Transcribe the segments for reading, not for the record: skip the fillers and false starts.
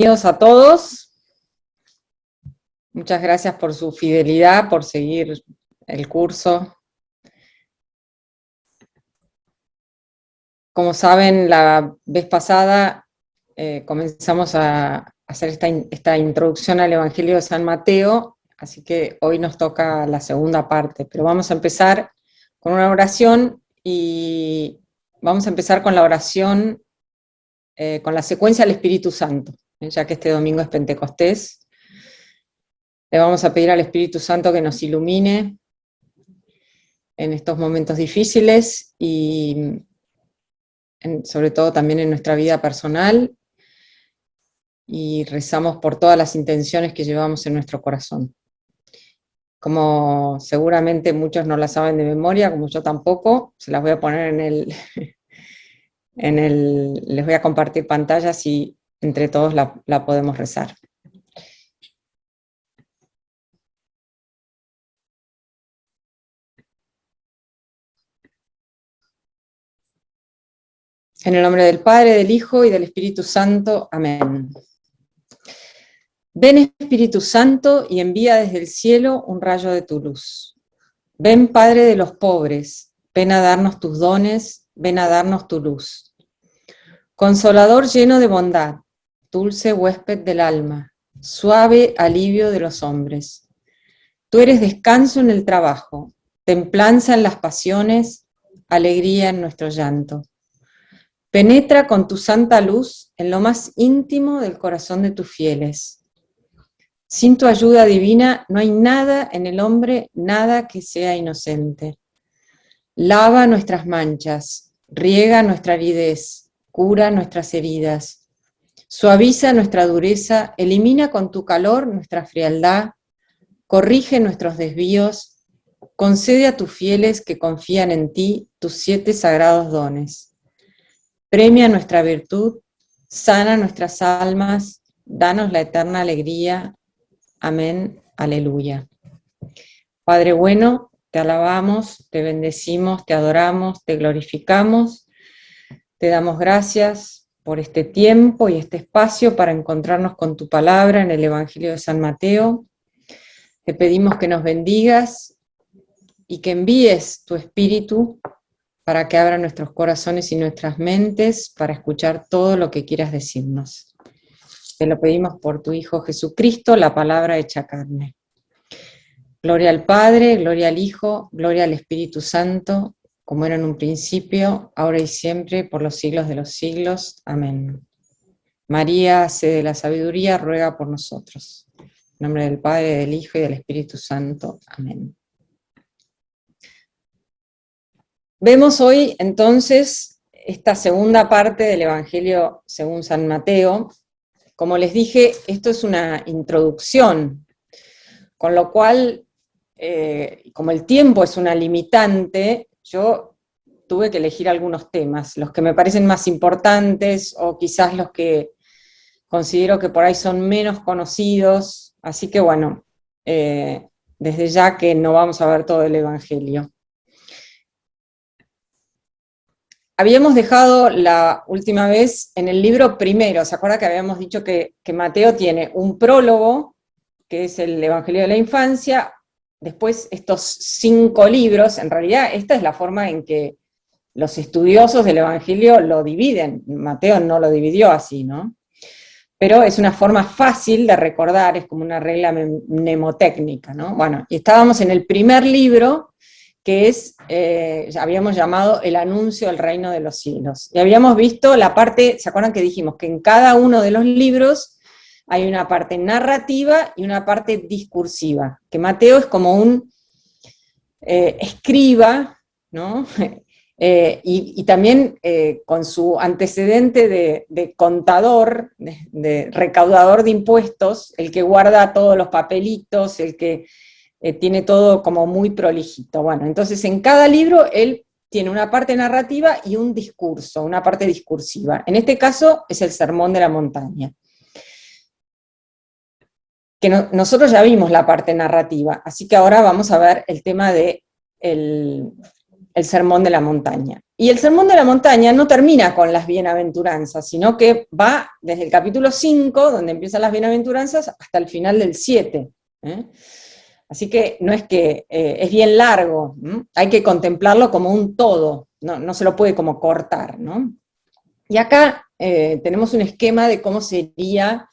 Bienvenidos a todos. Muchas gracias por su fidelidad, por seguir el curso. Como saben, la vez pasada comenzamos a hacer esta introducción al Evangelio de San Mateo, así que hoy nos toca la segunda parte, pero vamos a empezar con una oración y vamos a empezar con la oración, con la secuencia del Espíritu Santo, ya que este domingo es Pentecostés. Le vamos a pedir al Espíritu Santo que nos ilumine en estos momentos difíciles y sobre todo también en nuestra vida personal, y rezamos por todas las intenciones que llevamos en nuestro corazón. Como seguramente muchos no la saben de memoria, como yo tampoco, se las voy a poner les voy a compartir pantallas y entre todos la podemos rezar. En el nombre del Padre, del Hijo y del Espíritu Santo. Amén. Ven, Espíritu Santo, y envía desde el cielo un rayo de tu luz. Ven, Padre de los pobres, ven a darnos tus dones, ven a darnos tu luz. Consolador lleno de bondad, dulce huésped del alma, suave alivio de los hombres. Tú eres descanso en el trabajo, templanza en las pasiones, alegría en nuestro llanto. Penetra con tu santa luz en lo más íntimo del corazón de tus fieles. Sin tu ayuda divina no hay nada en el hombre, nada que sea inocente. Lava nuestras manchas, riega nuestra aridez, cura nuestras heridas, suaviza nuestra dureza, elimina con tu calor nuestra frialdad, corrige nuestros desvíos, concede a tus fieles que confían en ti tus 7 sagrados dones. Premia nuestra virtud, sana nuestras almas, danos la eterna alegría. Amén, aleluya. Padre bueno, te alabamos, te bendecimos, te adoramos, te glorificamos, te damos gracias por este tiempo y este espacio para encontrarnos con tu palabra en el Evangelio de San Mateo. Te pedimos que nos bendigas y que envíes tu Espíritu para que abra nuestros corazones y nuestras mentes para escuchar todo lo que quieras decirnos. Te lo pedimos por tu Hijo Jesucristo, la palabra hecha carne. Gloria al Padre, gloria al Hijo, gloria al Espíritu Santo, como era en un principio, ahora y siempre, por los siglos de los siglos. Amén. María, sede de la sabiduría, ruega por nosotros. En nombre del Padre, del Hijo y del Espíritu Santo. Amén. Vemos hoy entonces esta segunda parte del Evangelio según San Mateo. Como les dije, esto es una introducción, con lo cual, como el tiempo es una limitante, yo tuve que elegir algunos temas, los que me parecen más importantes o quizás los que considero que por ahí son menos conocidos, así que bueno, desde ya que no vamos a ver todo el Evangelio. Habíamos dejado la última vez en el libro primero, ¿se acuerda que habíamos dicho que Mateo tiene un prólogo, que es el Evangelio de la Infancia, después estos 5 libros? En realidad esta es la forma en que los estudiosos del Evangelio lo dividen, Mateo no lo dividió así, ¿no? Pero es una forma fácil de recordar, es como una regla mnemotécnica, ¿no? Bueno, y estábamos en el primer libro, que es, habíamos llamado el anuncio del reino de los cielos. Y habíamos visto la parte, ¿se acuerdan que dijimos que en cada uno de los libros hay una parte narrativa y una parte discursiva? Que Mateo es como un escriba, ¿no? Y también con su antecedente de contador, de recaudador de impuestos, el que guarda todos los papelitos, el que tiene todo como muy prolijito. Bueno, entonces en cada libro él tiene una parte narrativa y un discurso, una parte discursiva. En este caso es el Sermón de la Montaña. Que nosotros ya vimos la parte narrativa, así que ahora vamos a ver el tema de el Sermón de la Montaña. Y el Sermón de la Montaña no termina con las bienaventuranzas, sino que va desde el capítulo 5, donde empiezan las bienaventuranzas, hasta el final del 7. Así que no es que es bien largo, hay que contemplarlo como un todo, no se lo puede como cortar, ¿no? Y acá tenemos un esquema de cómo sería,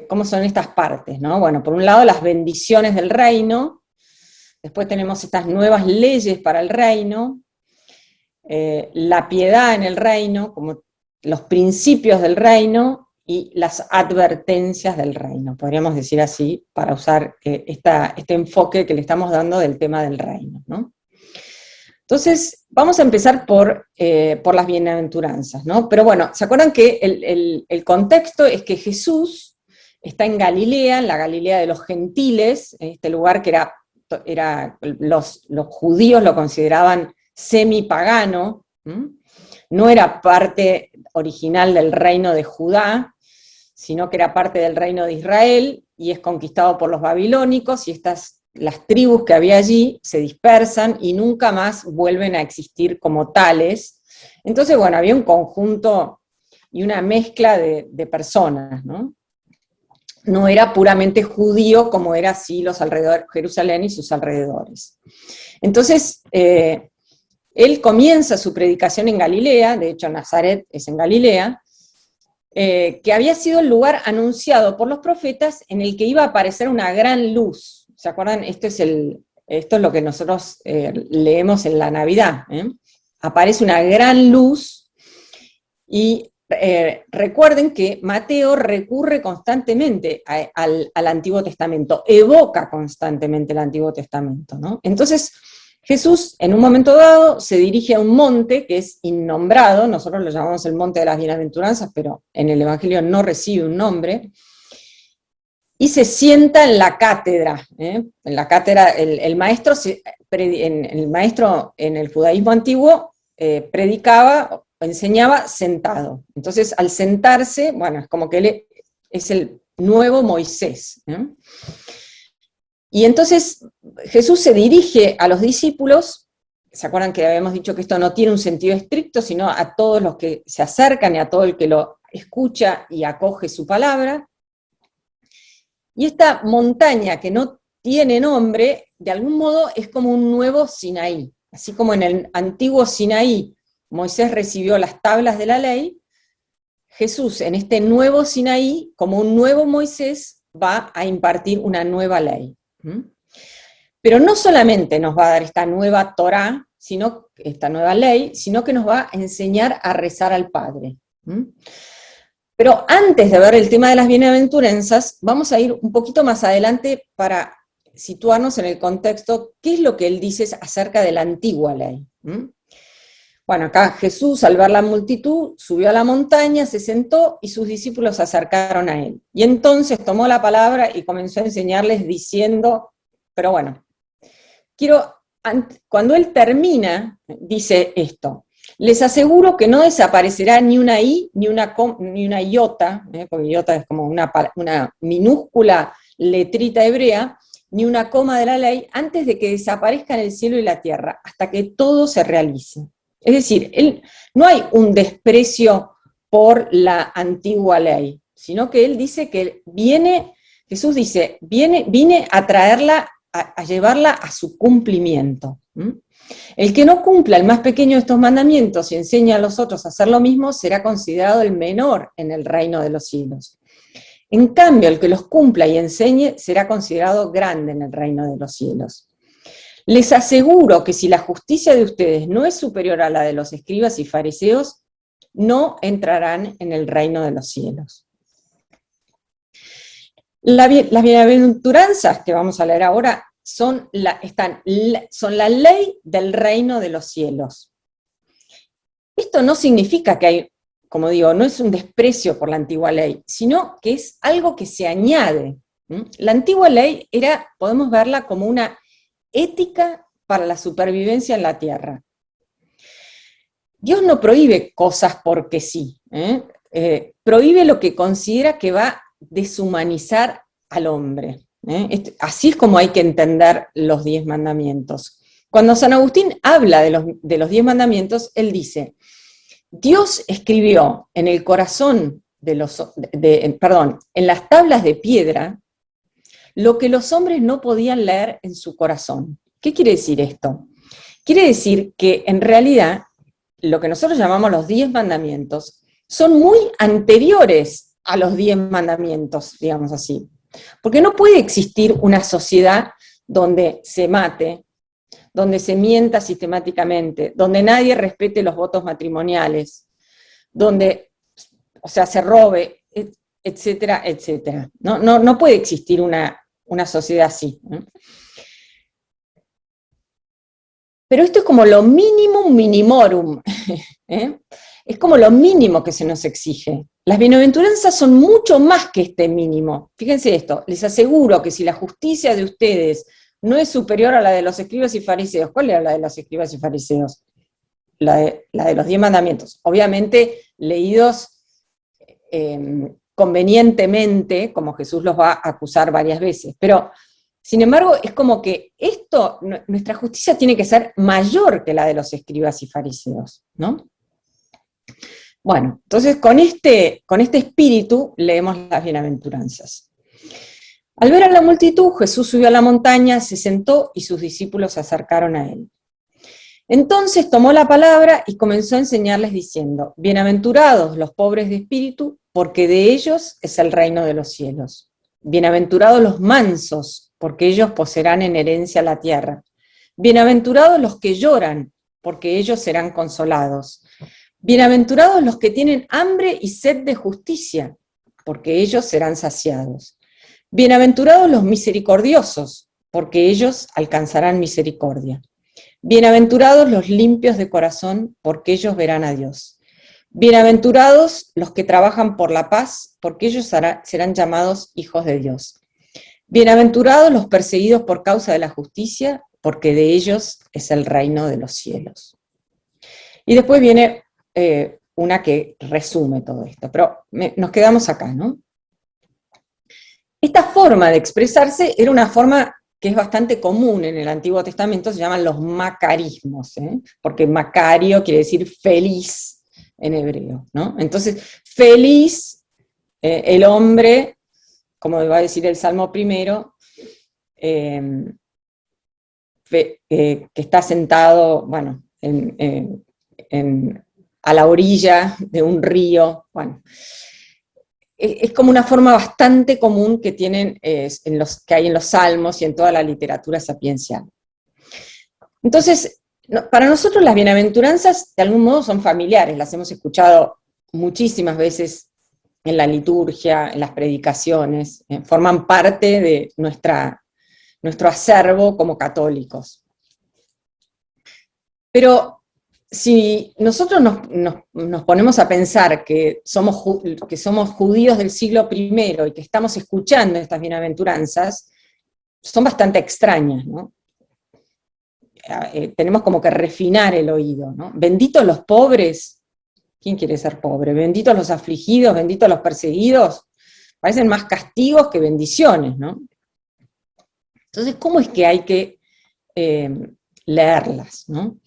cómo son estas partes, ¿no? Bueno, por un lado las bendiciones del reino, después tenemos estas nuevas leyes para el reino, la piedad en el reino, como los principios del reino, y las advertencias del reino, podríamos decir así, para usar este enfoque que le estamos dando del tema del reino, ¿no? Entonces, vamos a empezar por las bienaventuranzas, ¿no? Pero bueno, ¿se acuerdan que el contexto es que Jesús está en Galilea, en la Galilea de los gentiles, en este lugar que los judíos lo consideraban semipagano, no era parte original del reino de Judá, sino que era parte del reino de Israel, y es conquistado por los babilónicos, y las tribus que había allí se dispersan y nunca más vuelven a existir como tales. Entonces, bueno, había un conjunto y una mezcla de personas, ¿no? No era puramente judío como era así los alrededores, Jerusalén y sus alrededores. Entonces, él comienza su predicación en Galilea, de hecho Nazaret es en Galilea, que había sido el lugar anunciado por los profetas en el que iba a aparecer una gran luz. ¿Se acuerdan? Esto es lo que nosotros leemos en la Navidad. Aparece una gran luz, y recuerden que Mateo recurre constantemente al Antiguo Testamento, evoca constantemente el Antiguo Testamento, ¿no? Entonces, Jesús, en un momento dado, se dirige a un monte que es innombrado, nosotros lo llamamos el Monte de las Bienaventuranzas, pero en el Evangelio no recibe un nombre, y se sienta en la cátedra. En la cátedra, el maestro en el judaísmo antiguo predicaba, enseñaba sentado. Entonces, al sentarse, bueno, es como que él es el nuevo Moisés. Y entonces Jesús se dirige a los discípulos. ¿Se acuerdan que habíamos dicho que esto no tiene un sentido estricto, sino a todos los que se acercan y a todo el que lo escucha y acoge su palabra? Y esta montaña que no tiene nombre, de algún modo es como un nuevo Sinaí. Así como en el antiguo Sinaí Moisés recibió las tablas de la ley, Jesús en este nuevo Sinaí, como un nuevo Moisés, va a impartir una nueva ley. Pero no solamente nos va a dar esta nueva Torá, esta nueva ley, sino que nos va a enseñar a rezar al Padre. Pero antes de ver el tema de las bienaventuranzas, vamos a ir un poquito más adelante para situarnos en el contexto, qué es lo que él dice acerca de la antigua ley. Bueno, acá Jesús, al ver la multitud, subió a la montaña, se sentó y sus discípulos se acercaron a él. Y entonces tomó la palabra y comenzó a enseñarles diciendo, pero bueno, cuando él termina, dice esto: les aseguro que no desaparecerá ni una i, ni una iota, porque iota es como una minúscula letrita hebrea, ni una coma de la ley, antes de que desaparezcan el cielo y la tierra, hasta que todo se realice. Es decir, no hay un desprecio por la antigua ley, sino que él dice que Jesús dice, vine a traerla, a llevarla a su cumplimiento. El que no cumpla el más pequeño de estos mandamientos y enseña a los otros a hacer lo mismo, será considerado el menor en el reino de los cielos. En cambio, el que los cumpla y enseñe será considerado grande en el reino de los cielos. Les aseguro que si la justicia de ustedes no es superior a la de los escribas y fariseos, no entrarán en el reino de los cielos. Las bienaventuranzas que vamos a leer ahora son la ley del reino de los cielos. Esto no significa que hay, como digo, no es un desprecio por la antigua ley, sino que es algo que se añade. La antigua ley podemos verla como una ética para la supervivencia en la tierra. Dios no prohíbe cosas porque sí, prohíbe lo que considera que va a deshumanizar al hombre. Así es como hay que entender los 10 mandamientos. Cuando San Agustín habla de los 10 mandamientos, él dice, Dios escribió en el corazón en las tablas de piedra, lo que los hombres no podían leer en su corazón. ¿Qué quiere decir esto? Quiere decir que en realidad lo que nosotros llamamos los 10 mandamientos son muy anteriores a los 10 mandamientos, digamos así. Porque no puede existir una sociedad donde se mate, donde se mienta sistemáticamente, donde nadie respete los votos matrimoniales, donde, o sea, se robe, etcétera, etcétera. No puede existir una sociedad así, ¿no? Pero esto es como lo minimum minimorum, ¿eh? Es como lo mínimo que se nos exige. Las bienaventuranzas son mucho más que este mínimo. Fíjense esto, les aseguro que si la justicia de ustedes no es superior a la de los escribas y fariseos, ¿cuál era la de los escribas y fariseos? La de los 10 mandamientos. Obviamente leídos convenientemente, como Jesús los va a acusar varias veces, pero sin embargo es como que nuestra justicia tiene que ser mayor que la de los escribas y fariseos, ¿no? Bueno, entonces con este espíritu leemos las bienaventuranzas. Al ver a la multitud, Jesús subió a la montaña, se sentó y sus discípulos se acercaron a él. Entonces tomó la palabra y comenzó a enseñarles diciendo, bienaventurados los pobres de espíritu, porque de ellos es el reino de los cielos. Bienaventurados los mansos, porque ellos poseerán en herencia la tierra. Bienaventurados los que lloran, porque ellos serán consolados. Bienaventurados los que tienen hambre y sed de justicia, porque ellos serán saciados. Bienaventurados los misericordiosos, porque ellos alcanzarán misericordia. Bienaventurados los limpios de corazón, porque ellos verán a Dios. Bienaventurados los que trabajan por la paz, porque ellos serán llamados hijos de Dios. Bienaventurados los perseguidos por causa de la justicia, porque de ellos es el reino de los cielos. Y después viene una que resume todo esto, pero nos quedamos acá, ¿no? Esta forma de expresarse era una forma que es bastante común en el Antiguo Testamento, se llaman los macarismos, porque macario quiere decir feliz en hebreo, ¿no? Entonces, feliz, el hombre, como va a decir el Salmo primero, que está sentado, bueno, a la orilla de un río, bueno. Es como una forma bastante común que tienen que hay en los salmos y en toda la literatura sapiencial. Entonces, para nosotros las bienaventuranzas de algún modo son familiares, las hemos escuchado muchísimas veces en la liturgia, en las predicaciones, forman parte de nuestro acervo como católicos. Pero si nosotros nos ponemos a pensar que somos judíos del siglo I y que estamos escuchando estas bienaventuranzas, son bastante extrañas, ¿no? Tenemos como que refinar el oído, ¿no? Benditos los pobres, ¿quién quiere ser pobre? Benditos los afligidos, benditos los perseguidos, parecen más castigos que bendiciones, ¿no? Entonces, ¿cómo es que hay que leerlas, ¿no?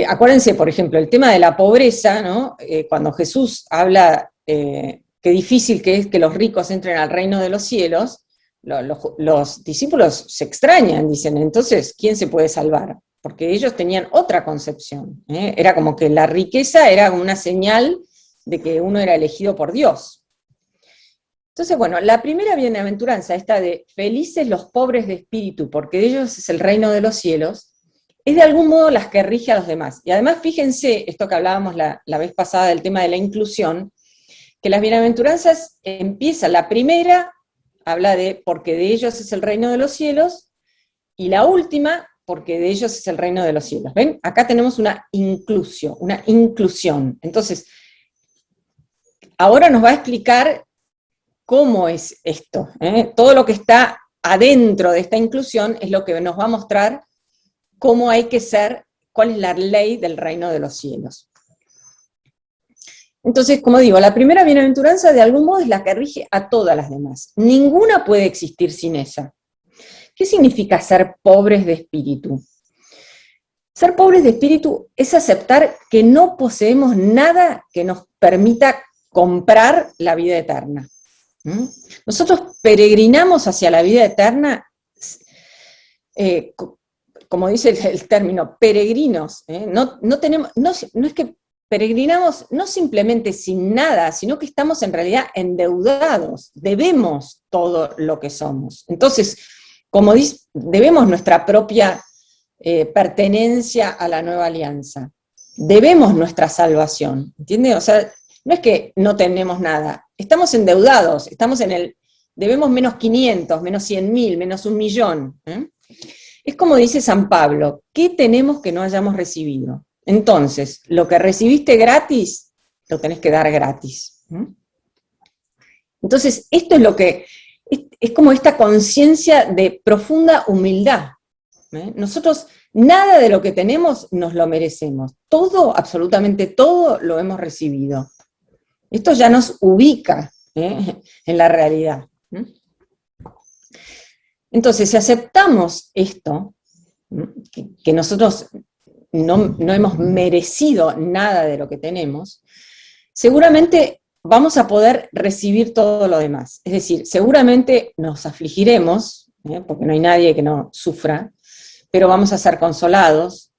Acuérdense, por ejemplo, el tema de la pobreza, ¿no? Cuando Jesús habla qué difícil que es que los ricos entren al reino de los cielos, los discípulos se extrañan, dicen, entonces, ¿quién se puede salvar? Porque ellos tenían otra concepción, ¿eh? Era como que la riqueza era una señal de que uno era elegido por Dios. Entonces, bueno, la primera bienaventuranza, esta de felices los pobres de espíritu, porque de ellos es el reino de los cielos, es de algún modo las que rige a los demás. Y además, fíjense, esto que hablábamos la vez pasada del tema de la inclusión, que las bienaventuranzas empiezan, la primera habla de porque de ellos es el reino de los cielos, y la última, porque de ellos es el reino de los cielos. ¿Ven? Acá tenemos una inclusión. Entonces, ahora nos va a explicar cómo es esto, ¿eh? Todo lo que está adentro de esta inclusión es lo que nos va a mostrar cómo hay que ser, cuál es la ley del reino de los cielos. Entonces, como digo, la primera bienaventuranza de algún modo es la que rige a todas las demás. Ninguna puede existir sin esa. ¿Qué significa ser pobres de espíritu? Ser pobres de espíritu es aceptar que no poseemos nada que nos permita comprar la vida eterna. Nosotros peregrinamos hacia la vida eterna, como dice el término, peregrinos. No es que peregrinamos no simplemente sin nada, sino que estamos en realidad endeudados, debemos todo lo que somos. Entonces, como dice, debemos nuestra propia pertenencia a la nueva alianza, debemos nuestra salvación, ¿entiendes? O sea, no es que no tenemos nada, estamos endeudados, debemos menos 500, menos 100.000, menos 1.000.000. Es como dice San Pablo, ¿qué tenemos que no hayamos recibido? Entonces, lo que recibiste gratis, lo tenés que dar gratis. Entonces, esto es lo que, es como esta conciencia de profunda humildad. Nosotros, nada de lo que tenemos nos lo merecemos. Todo, absolutamente todo, lo hemos recibido. Esto ya nos ubica en la realidad. Entonces, si aceptamos esto, que nosotros no hemos merecido nada de lo que tenemos, seguramente vamos a poder recibir todo lo demás. Es decir, seguramente nos afligiremos, porque no hay nadie que no sufra, pero vamos a ser consolados,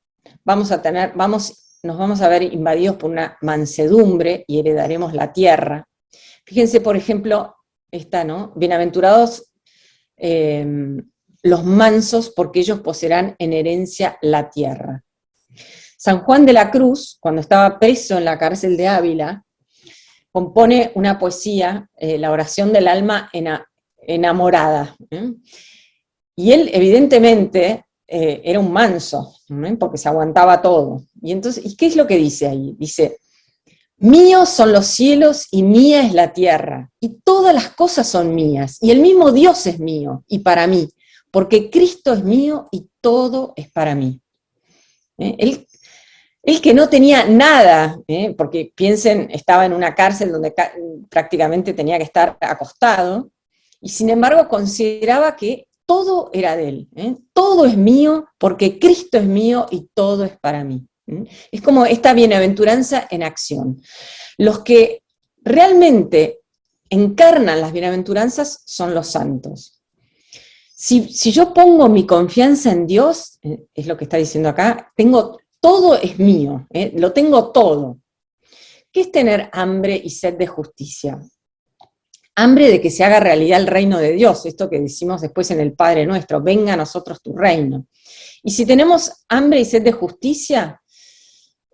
nos vamos a ver invadidos por una mansedumbre y heredaremos la tierra. Fíjense, por ejemplo, esta, ¿no? Bienaventurados los mansos, porque ellos poseerán en herencia la tierra. San Juan de la Cruz, cuando estaba preso en la cárcel de Ávila, compone una poesía, la oración del alma enamorada. Y él, evidentemente, era un manso, porque se aguantaba todo. Y entonces, ¿y qué es lo que dice ahí? Dice, míos son los cielos y mía es la tierra, y todas las cosas son mías, y el mismo Dios es mío y para mí, porque Cristo es mío y todo es para mí. Él que no tenía nada, porque piensen, estaba en una cárcel donde prácticamente tenía que estar acostado, y sin embargo consideraba que todo era de él, todo es mío porque Cristo es mío y todo es para mí. Es como esta bienaventuranza en acción. Los que realmente encarnan las bienaventuranzas son los santos. Si yo pongo mi confianza en Dios, es lo que está diciendo acá, todo es mío, lo tengo todo. ¿Qué es tener hambre y sed de justicia? Hambre de que se haga realidad el reino de Dios, esto que decimos después en el Padre Nuestro, venga a nosotros tu reino. Y si tenemos hambre y sed de justicia,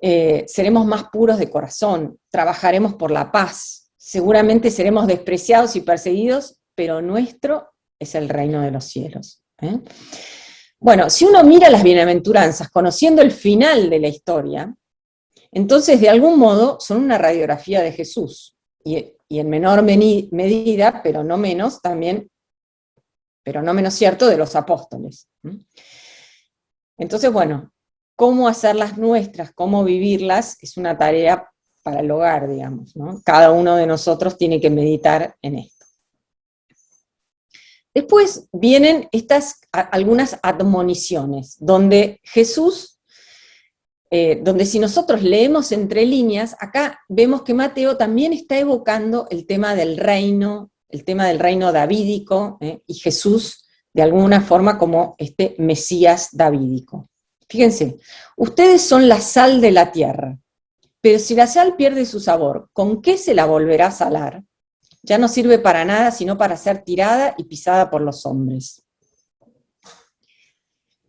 seremos más puros de corazón, trabajaremos por la paz, seguramente seremos despreciados y perseguidos, pero nuestro es el reino de los cielos. Bueno, si uno mira las bienaventuranzas conociendo el final de la historia, entonces de algún modo son una radiografía de Jesús, y en menor medida, pero no menos cierto, de los apóstoles. Entonces, bueno, cómo hacerlas nuestras, cómo vivirlas, es una tarea para el hogar, digamos, ¿no? Cada uno de nosotros tiene que meditar en esto. Después vienen algunas admoniciones, donde Jesús, donde si nosotros leemos entre líneas, acá vemos que Mateo también está evocando el tema del reino davídico, y Jesús de alguna forma como este Mesías davídico. Fíjense, ustedes son la sal de la tierra, pero si la sal pierde su sabor, ¿con qué se la volverá a salar? Ya no sirve para nada, sino para ser tirada y pisada por los hombres.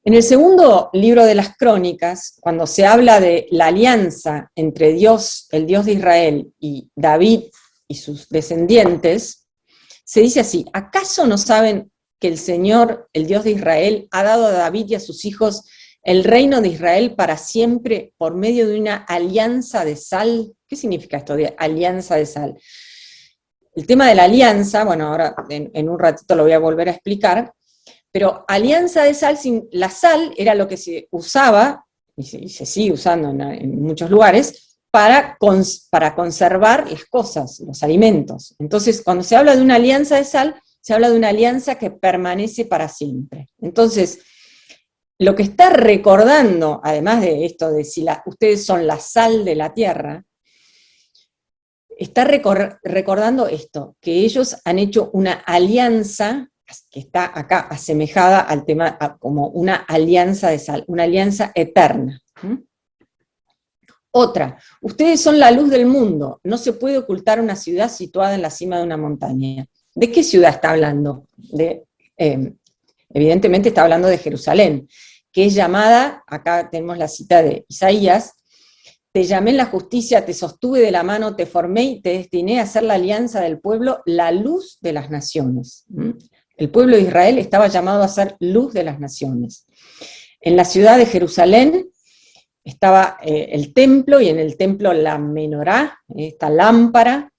En el segundo libro de las Crónicas, cuando se habla de la alianza entre Dios, el Dios de Israel, y David y sus descendientes, se dice así, ¿acaso no saben que el Señor, el Dios de Israel, ha dado a David y a sus hijos el reino de Israel para siempre por medio de una alianza de sal? ¿Qué significa esto de alianza de sal? El tema de la alianza, bueno, ahora en un ratito lo voy a volver a explicar, pero alianza de sal, la sal era lo que se usaba, y se sigue usando en muchos lugares, para conservar las cosas, los alimentos. Entonces, cuando se habla de una alianza de sal, se habla de una alianza que permanece para siempre. Entonces, lo que está recordando, además de esto de si ustedes son la sal de la tierra, está recordando esto, que ellos han hecho una alianza, que está acá asemejada al tema, como una alianza de sal, una alianza eterna. Otra, ustedes son la luz del mundo, no se puede ocultar una ciudad situada en la cima de una montaña. ¿De qué ciudad está hablando? Evidentemente está hablando de Jerusalén, que es llamada, acá tenemos la cita de Isaías, te llamé en la justicia, te sostuve de la mano, te formé y te destiné a ser la alianza del pueblo, la luz de las naciones. El pueblo de Israel estaba llamado a ser luz de las naciones. En la ciudad de Jerusalén estaba el templo, y en el templo la menorá, esta lámpara,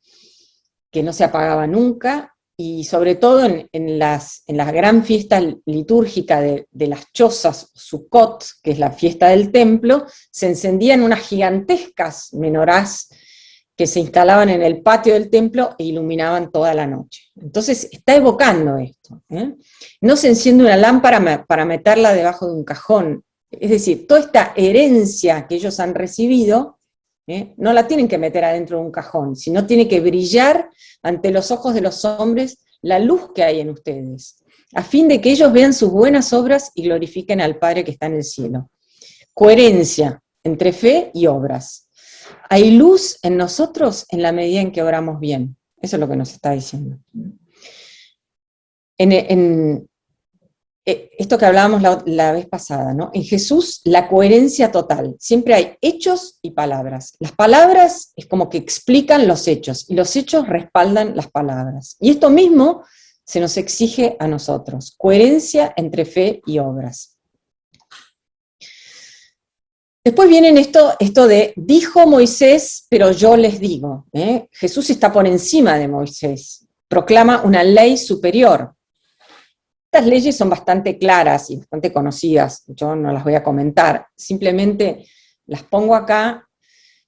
que no se apagaba nunca, y sobre todo en la gran fiesta litúrgica de las chozas, Sukkot, que es la fiesta del templo, se encendían unas gigantescas menorás que se instalaban en el patio del templo e iluminaban toda la noche. Entonces está evocando esto. No se enciende una lámpara para meterla debajo de un cajón. Es decir, toda esta herencia que ellos han recibido, no la tienen que meter adentro de un cajón, sino tiene que brillar ante los ojos de los hombres la luz que hay en ustedes, a fin de que ellos vean sus buenas obras y glorifiquen al Padre que está en el cielo. Coherencia entre fe y obras. Hay luz en nosotros en la medida en que oramos bien. Eso es lo que nos está diciendo. Esto que hablábamos la vez pasada, ¿no? En Jesús la coherencia total, siempre hay hechos y palabras. Las palabras es como que explican los hechos, y los hechos respaldan las palabras. Y esto mismo se nos exige a nosotros, coherencia entre fe y obras. Después viene esto de, dijo Moisés, pero yo les digo. Jesús está por encima de Moisés, proclama una ley superior. Estas leyes son bastante claras y bastante conocidas, yo no las voy a comentar, simplemente las pongo acá.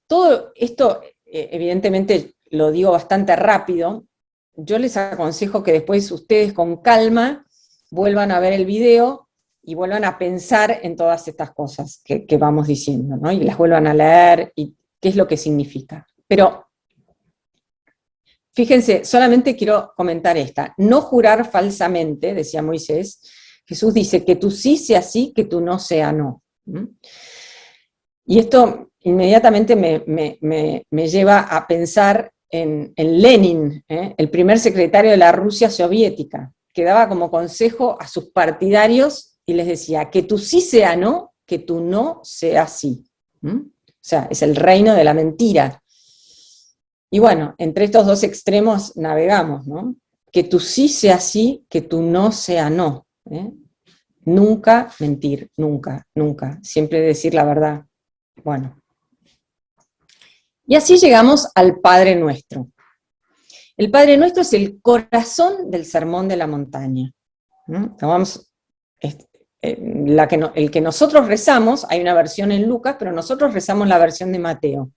Todo esto, evidentemente, lo digo bastante rápido. Yo les aconsejo que después ustedes con calma vuelvan a ver el video y vuelvan a pensar en todas estas cosas que vamos diciendo, ¿no? Y las vuelvan a leer y qué es lo que significa. Pero fíjense, solamente quiero comentar esta. No jurar falsamente, decía Moisés. Jesús dice que tu sí sea sí, que tu no sea no. Y esto inmediatamente me lleva a pensar en Lenin, el primer secretario de la Rusia soviética, que daba como consejo a sus partidarios y les decía que tu sí sea no, que tu no sea sí. O sea, es el reino de la mentira. Y bueno, entre estos dos extremos navegamos, ¿no? Que tu sí sea sí, que tu no sea no. Nunca mentir, nunca, nunca. Siempre decir la verdad. Bueno. Y así llegamos al Padre Nuestro. El Padre Nuestro es el corazón del Sermón de la Montaña. El que nosotros rezamos, hay una versión en Lucas, pero nosotros rezamos la versión de Mateo.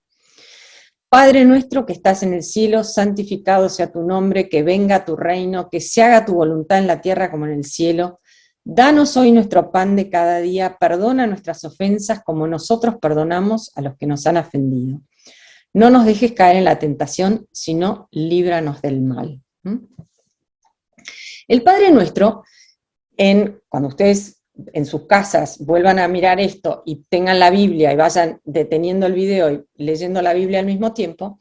Padre nuestro que estás en el cielo, santificado sea tu nombre, que venga tu reino, que se haga tu voluntad en la tierra como en el cielo. Danos hoy nuestro pan de cada día, perdona nuestras ofensas como nosotros perdonamos a los que nos han ofendido. No nos dejes caer en la tentación, sino líbranos del mal. El Padre Nuestro, cuando ustedes en sus casas vuelvan a mirar esto y tengan la Biblia y vayan deteniendo el video y leyendo la Biblia al mismo tiempo,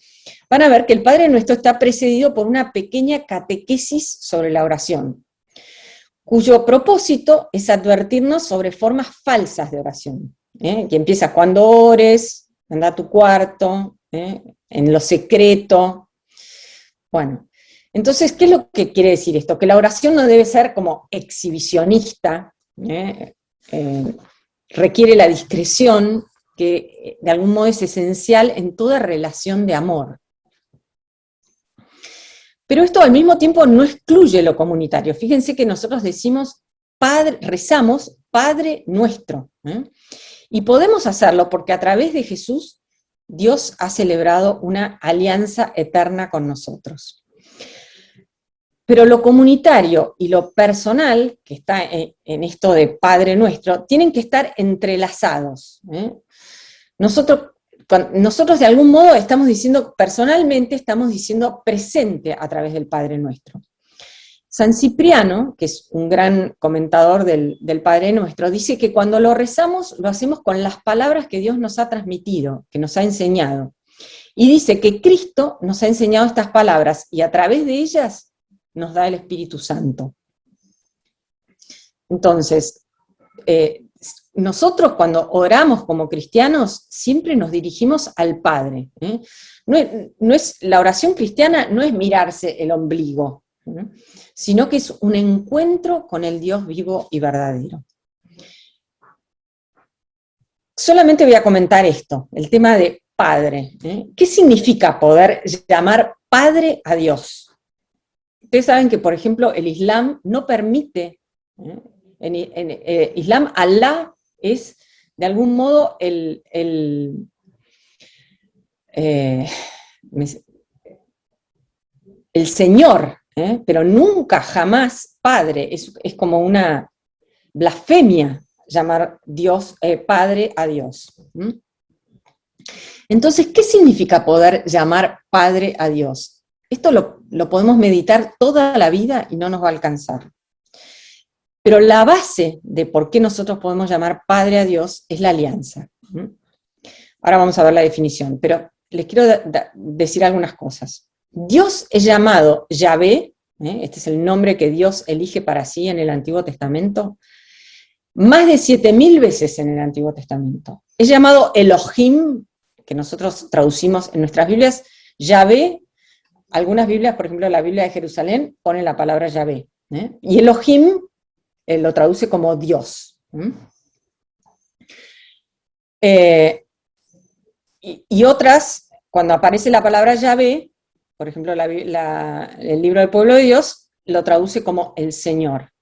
van a ver que el Padre Nuestro está precedido por una pequeña catequesis sobre la oración, cuyo propósito es advertirnos sobre formas falsas de oración, que empieza cuando ores, anda a tu cuarto, en lo secreto. Bueno, entonces, ¿qué es lo que quiere decir esto? Que la oración no debe ser como exhibicionista, requiere la discreción, que de algún modo es esencial en toda relación de amor. Pero esto al mismo tiempo no excluye lo comunitario. Fíjense que nosotros decimos, rezamos Padre Nuestro. Y podemos hacerlo porque a través de Jesús, Dios ha celebrado una alianza eterna con nosotros. Pero lo comunitario y lo personal, que está en esto de Padre Nuestro, tienen que estar entrelazados. Nosotros de algún modo estamos diciendo, personalmente estamos diciendo presente a través del Padre Nuestro. San Cipriano, que es un gran comentador del Padre Nuestro, dice que cuando lo rezamos, lo hacemos con las palabras que Dios nos ha transmitido, que nos ha enseñado. Y dice que Cristo nos ha enseñado estas palabras, y a través de ellas nos da el Espíritu Santo. Entonces, nosotros cuando oramos como cristianos, siempre nos dirigimos al Padre. La oración cristiana no es mirarse el ombligo, sino que es un encuentro con el Dios vivo y verdadero. Solamente voy a comentar esto, el tema de Padre. ¿Qué significa poder llamar Padre a Dios? Ustedes saben que, por ejemplo, el Islam no permite, en Islam, Alá es, de algún modo, el Señor, pero nunca, jamás Padre. Es como una blasfemia llamar Dios, Padre a Dios. Entonces, ¿qué significa poder llamar Padre a Dios? Esto lo podemos meditar toda la vida y no nos va a alcanzar. Pero la base de por qué nosotros podemos llamar Padre a Dios es la alianza. Ahora vamos a ver la definición, pero les quiero decir algunas cosas. Dios es llamado Yahvé, este es el nombre que Dios elige para sí en el Antiguo Testamento, más de 7.000 veces en el Antiguo Testamento. Es llamado Elohim, que nosotros traducimos en nuestras Biblias, Yahvé. Algunas Biblias, por ejemplo la Biblia de Jerusalén, pone la palabra Yahvé. Y Elohim lo traduce como Dios. Y otras, cuando aparece la palabra Yahvé, por ejemplo el libro del pueblo de Dios, lo traduce como el Señor.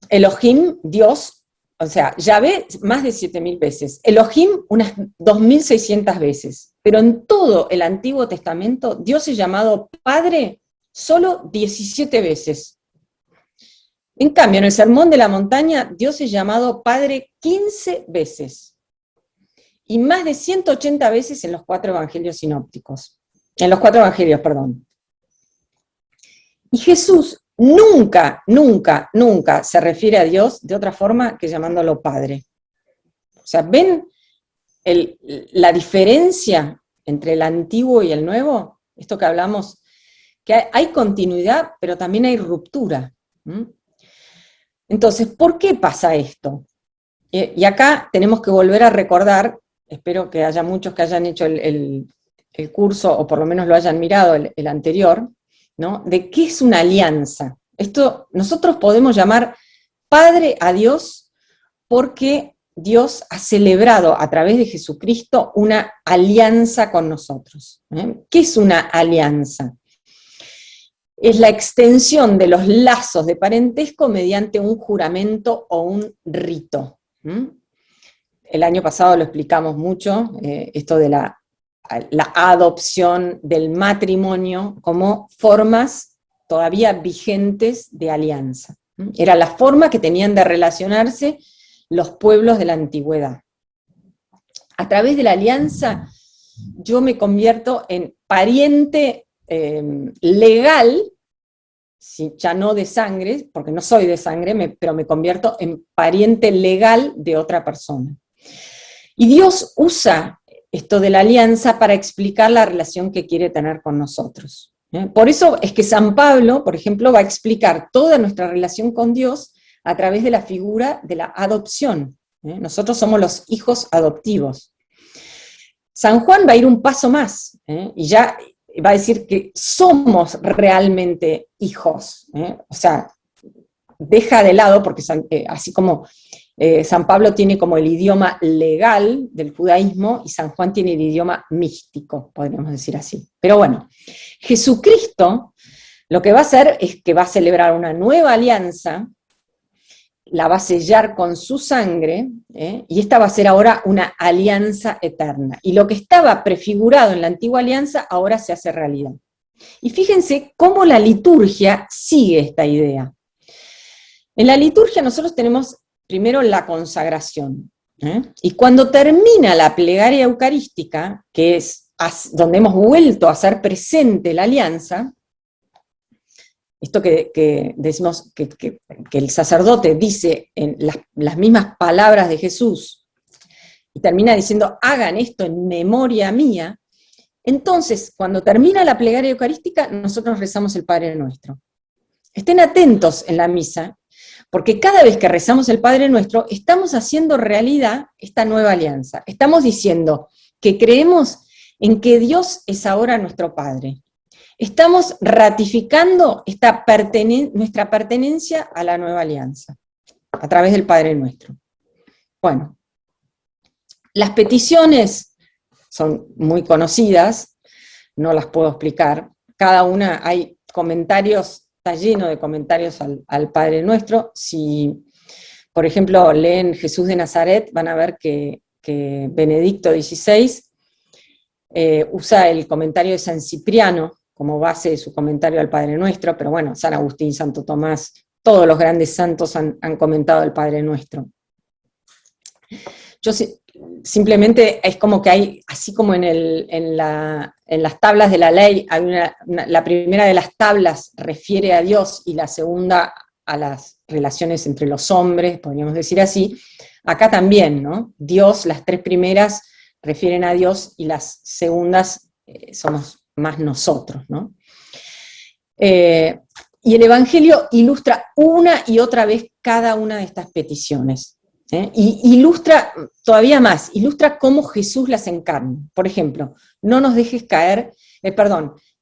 Elohim, Dios, o sea, Yahvé más de 7.000 veces, Elohim unas 2.600 veces, pero en todo el Antiguo Testamento Dios es llamado Padre solo 17 veces. En cambio, en el Sermón de la Montaña, Dios es llamado Padre 15 veces, y más de 180 veces en los 4 evangelios sinópticos, en los 4 evangelios, perdón. Y Jesús nunca, nunca, nunca se refiere a Dios de otra forma que llamándolo Padre. O sea, ¿ven la diferencia entre el Antiguo y el Nuevo? Esto que hablamos, que hay continuidad, pero también hay ruptura. Entonces, ¿por qué pasa esto? Y acá tenemos que volver a recordar, espero que haya muchos que hayan hecho el curso, o por lo menos lo hayan mirado el anterior, ¿no? De qué es una alianza. Esto nosotros podemos llamar Padre a Dios porque Dios ha celebrado a través de Jesucristo una alianza con nosotros. ¿Qué es una alianza? Es la extensión de los lazos de parentesco mediante un juramento o un rito. El año pasado lo explicamos mucho, esto de la adopción del matrimonio como formas todavía vigentes de alianza. Era la forma que tenían de relacionarse los pueblos de la antigüedad. A través de la alianza yo me convierto en pariente legal, ya no de sangre, porque no soy de sangre, pero me convierto en pariente legal de otra persona. Y Dios usa esto de la alianza para explicar la relación que quiere tener con nosotros. Por eso es que San Pablo, por ejemplo, va a explicar toda nuestra relación con Dios a través de la figura de la adopción. Nosotros somos los hijos adoptivos. San Juan va a ir un paso más, y ya va a decir que somos realmente hijos. O sea, deja de lado, porque así como San Pablo tiene como el idioma legal del judaísmo, y San Juan tiene el idioma místico, podríamos decir así. Pero bueno, Jesucristo lo que va a hacer es que va a celebrar una nueva alianza, la va a sellar con su sangre, y esta va a ser ahora una alianza eterna. Y lo que estaba prefigurado en la antigua alianza ahora se hace realidad. Y fíjense cómo la liturgia sigue esta idea. En la liturgia nosotros tenemos primero la consagración, y cuando termina la plegaria eucarística, que es donde hemos vuelto a hacer presente la alianza, esto que decimos que el sacerdote dice en las mismas palabras de Jesús, y termina diciendo, hagan esto en memoria mía, entonces, cuando termina la plegaria eucarística, nosotros rezamos el Padre Nuestro. Estén atentos en la misa, porque cada vez que rezamos el Padre Nuestro, estamos haciendo realidad esta nueva alianza. Estamos diciendo que creemos en que Dios es ahora nuestro Padre. Estamos ratificando nuestra pertenencia a la nueva alianza, a través del Padre Nuestro. Bueno, las peticiones son muy conocidas, no las puedo explicar. Cada una hay comentarios, está lleno de comentarios al Padre Nuestro. Si, por ejemplo, leen Jesús de Nazaret, van a ver que Benedicto XVI usa el comentario de San Cipriano como base de su comentario al Padre Nuestro, pero bueno, San Agustín, Santo Tomás, todos los grandes santos han comentado el Padre Nuestro. Yo simplemente es como que hay, así como en las tablas de la ley, hay la primera de las tablas refiere a Dios y la segunda a las relaciones entre los hombres, podríamos decir así, acá también, ¿no? Dios, las tres primeras refieren a Dios y las segundas somos más nosotros, ¿no? Y el Evangelio ilustra una y otra vez cada una de estas peticiones. Y ilustra todavía más, ilustra cómo Jesús las encarna. Por ejemplo, no nos dejes caer,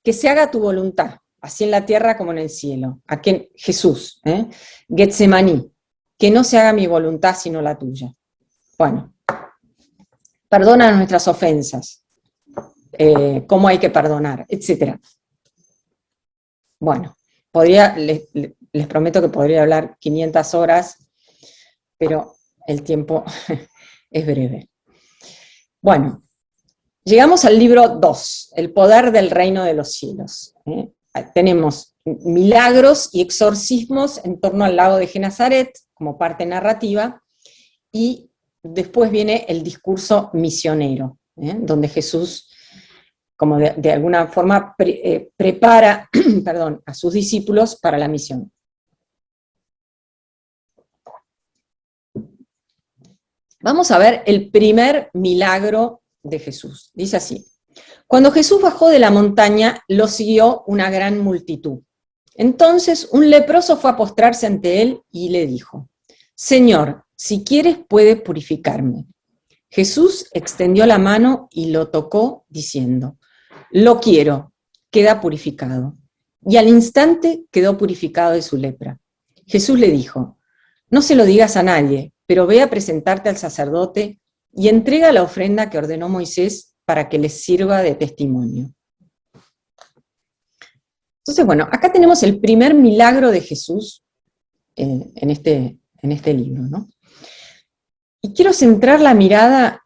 que se haga tu voluntad, así en la tierra como en el cielo. Aquí Jesús, Getsemaní, que no se haga mi voluntad sino la tuya. Bueno, perdona nuestras ofensas, cómo hay que perdonar, etc. Bueno, les prometo que podría hablar 500 horas, pero el tiempo es breve. Bueno, llegamos al libro 2, el poder del reino de los cielos. Tenemos milagros y exorcismos en torno al lago de Genesaret, como parte narrativa, y después viene el discurso misionero, donde Jesús, como de alguna forma, prepara a sus discípulos para la misión. Vamos a ver el primer milagro de Jesús. Dice así: cuando Jesús bajó de la montaña, lo siguió una gran multitud. Entonces un leproso fue a postrarse ante él y le dijo: Señor, si quieres puedes purificarme. Jesús extendió la mano y lo tocó, diciendo: lo quiero, queda purificado. Y al instante quedó purificado de su lepra. Jesús le dijo: no se lo digas a nadie, pero ve a presentarte al sacerdote y entrega la ofrenda que ordenó Moisés para que les sirva de testimonio. Entonces, bueno, acá tenemos el primer milagro de Jesús en este libro, ¿no? Y quiero centrar la mirada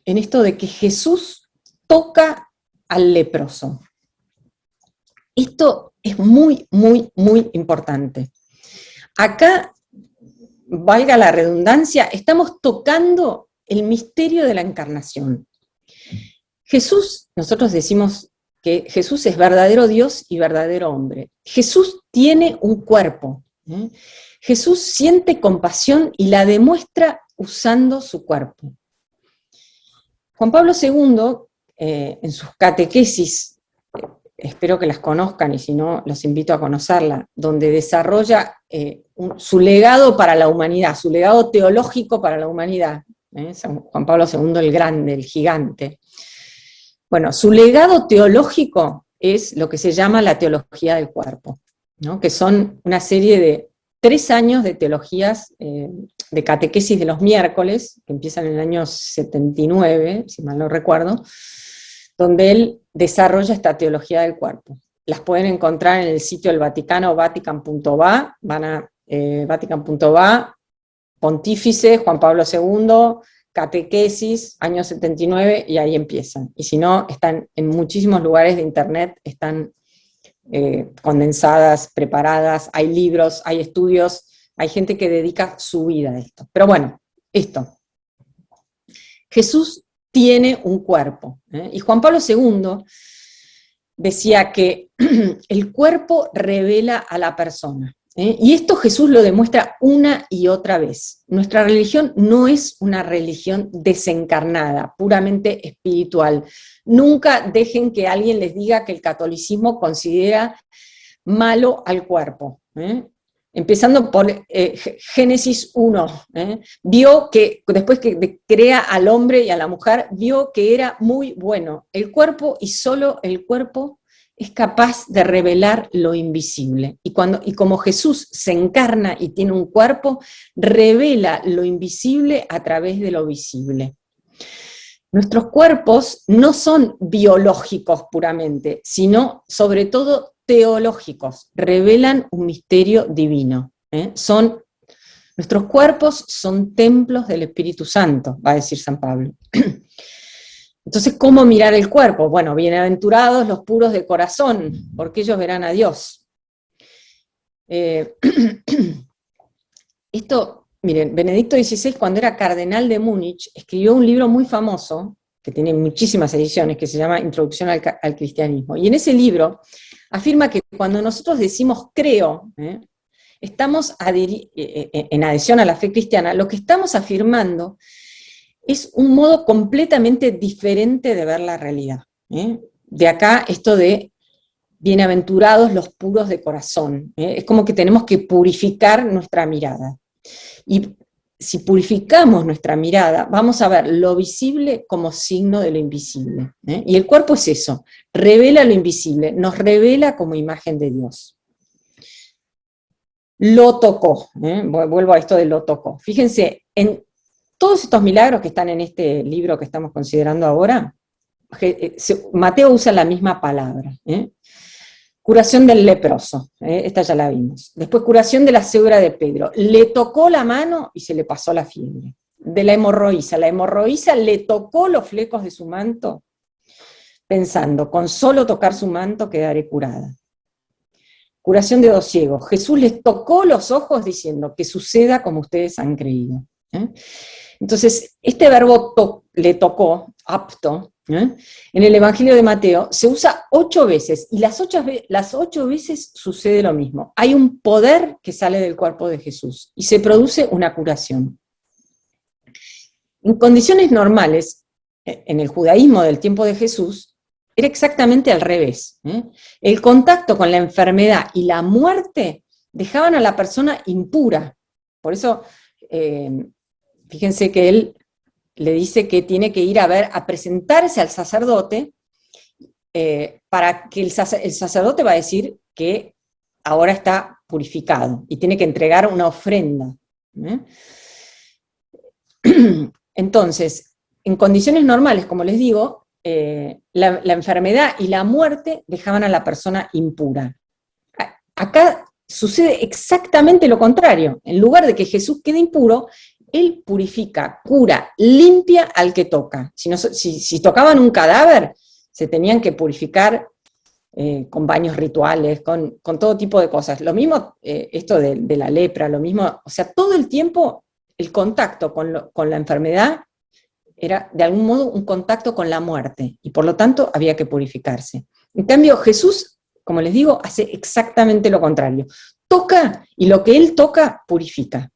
en esto de que Jesús toca al leproso. Esto es muy, muy, muy importante. Acá, valga la redundancia, estamos tocando el misterio de la encarnación. Jesús, nosotros decimos que Jesús es verdadero Dios y verdadero hombre. Jesús tiene un cuerpo. Jesús siente compasión y la demuestra usando su cuerpo. Juan Pablo II, en sus catequesis, espero que las conozcan y si no, los invito a conocerla, donde desarrolla su legado para la humanidad, su legado teológico para la humanidad. San Juan Pablo II el Grande, el gigante. Bueno, su legado teológico es lo que se llama la teología del cuerpo, ¿no? Que son una serie de 3 años de teologías, de catequesis de los miércoles, que empiezan en el año 79, si mal no recuerdo, donde él desarrolla esta teología del cuerpo. Las pueden encontrar en el sitio del Vaticano, vatican.va, van a vatican.va, Pontífice, Juan Pablo II, catequesis, año 79, y ahí empiezan. Y si no, están en muchísimos lugares de internet, están condensadas, preparadas, hay libros, hay estudios, hay gente que dedica su vida a esto. Pero bueno, esto. Jesús tiene un cuerpo, y Juan Pablo II decía que el cuerpo revela a la persona. Y esto Jesús lo demuestra una y otra vez. Nuestra religión no es una religión desencarnada, puramente espiritual. Nunca dejen que alguien les diga que el catolicismo considera malo al cuerpo. Empezando por Génesis 1, vio que después que crea al hombre y a la mujer, vio que era muy bueno. El cuerpo y solo el cuerpo es capaz de revelar lo invisible. Y como Jesús se encarna y tiene un cuerpo, revela lo invisible a través de lo visible. Nuestros cuerpos no son biológicos puramente, sino sobre todo teológicos, revelan un misterio divino. Nuestros cuerpos son templos del Espíritu Santo, va a decir San Pablo. Entonces, ¿cómo mirar el cuerpo? Bueno, bienaventurados los puros de corazón, porque ellos verán a Dios. Esto, miren, Benedicto XVI, cuando era cardenal de Múnich, escribió un libro muy famoso, que tiene muchísimas ediciones, que se llama Introducción al Cristianismo. Y en ese libro afirma que cuando nosotros decimos creo, estamos en adhesión a la fe cristiana, lo que estamos afirmando es un modo completamente diferente de ver la realidad. De acá esto de bienaventurados los puros de corazón. Es como que tenemos que purificar nuestra mirada. Y si purificamos nuestra mirada, vamos a ver lo visible como signo de lo invisible. Y el cuerpo es eso, revela lo invisible, nos revela como imagen de Dios. Lo tocó, vuelvo a esto de lo tocó. Fíjense, en todos estos milagros que están en este libro que estamos considerando ahora, Mateo usa la misma palabra. Curación del leproso, esta ya la vimos. Después curación de la cebra de Pedro. Le tocó la mano y se le pasó la fiebre. De la hemorroísa le tocó los flecos de su manto, pensando, con solo tocar su manto quedaré curada. Curación de 2 ciegos. Jesús les tocó los ojos diciendo que suceda como ustedes han creído. Entonces, este verbo le tocó, apto, en el Evangelio de Mateo se usa 8 veces, y las 8 veces sucede lo mismo. Hay un poder que sale del cuerpo de Jesús, y se produce una curación. En condiciones normales, en el judaísmo del tiempo de Jesús, era exactamente al revés. El contacto con la enfermedad y la muerte dejaban a la persona impura. Por eso, fíjense que él le dice que tiene que ir a presentarse al sacerdote, para que el sacerdote va a decir que ahora está purificado, y tiene que entregar una ofrenda. Entonces, en condiciones normales, como les digo, la enfermedad y la muerte dejaban a la persona impura. Acá sucede exactamente lo contrario. En lugar de que Jesús quede impuro, Él purifica, cura, limpia al que toca. Si tocaban un cadáver, se tenían que purificar con baños rituales, con todo tipo de cosas. Lo mismo, esto de la lepra, lo mismo, o sea, todo el tiempo el contacto con la enfermedad era de algún modo un contacto con la muerte, y por lo tanto había que purificarse. En cambio, Jesús, como les digo, hace exactamente lo contrario. Toca, y lo que Él toca, purifica.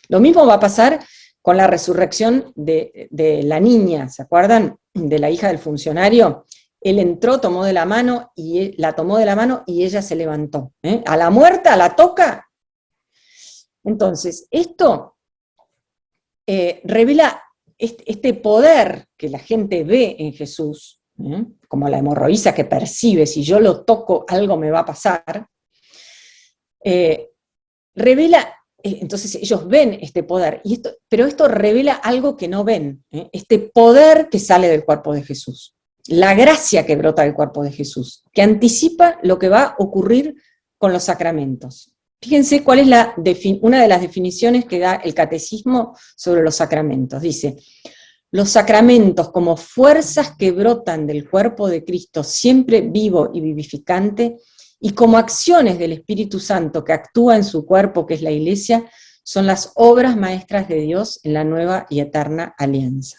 Lo mismo va a pasar con la resurrección de la niña, ¿se acuerdan? De la hija del funcionario. Él entró, tomó de la mano, y la tomó de la mano y ella se levantó. A la muerta, la toca. Entonces, esto revela este poder que la gente ve en Jesús, como la hemorroísa que percibe, si yo lo toco, algo me va a pasar. Revela. Entonces ellos ven este poder, pero esto revela algo que no ven, este poder que sale del cuerpo de Jesús, la gracia que brota del cuerpo de Jesús, que anticipa lo que va a ocurrir con los sacramentos. Fíjense cuál es una de las definiciones que da el Catecismo sobre los sacramentos. Dice, los sacramentos como fuerzas que brotan del cuerpo de Cristo, siempre vivo y vivificante, y como acciones del Espíritu Santo que actúa en su cuerpo, que es la Iglesia, son las obras maestras de Dios en la nueva y eterna alianza.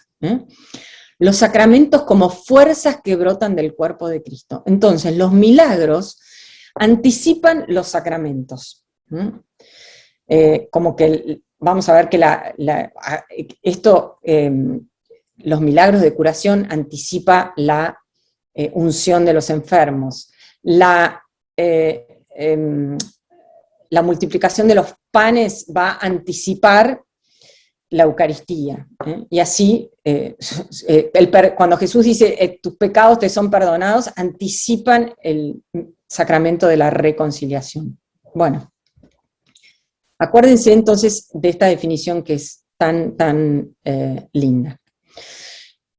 Los sacramentos como fuerzas que brotan del cuerpo de Cristo. Entonces, los milagros anticipan los sacramentos. Como que vamos a ver que los milagros de curación anticipa la unción de los enfermos. La multiplicación de los panes va a anticipar la Eucaristía. Y así, cuando Jesús dice, tus pecados te son perdonados, anticipan el sacramento de la reconciliación. Bueno, acuérdense entonces de esta definición que es tan linda.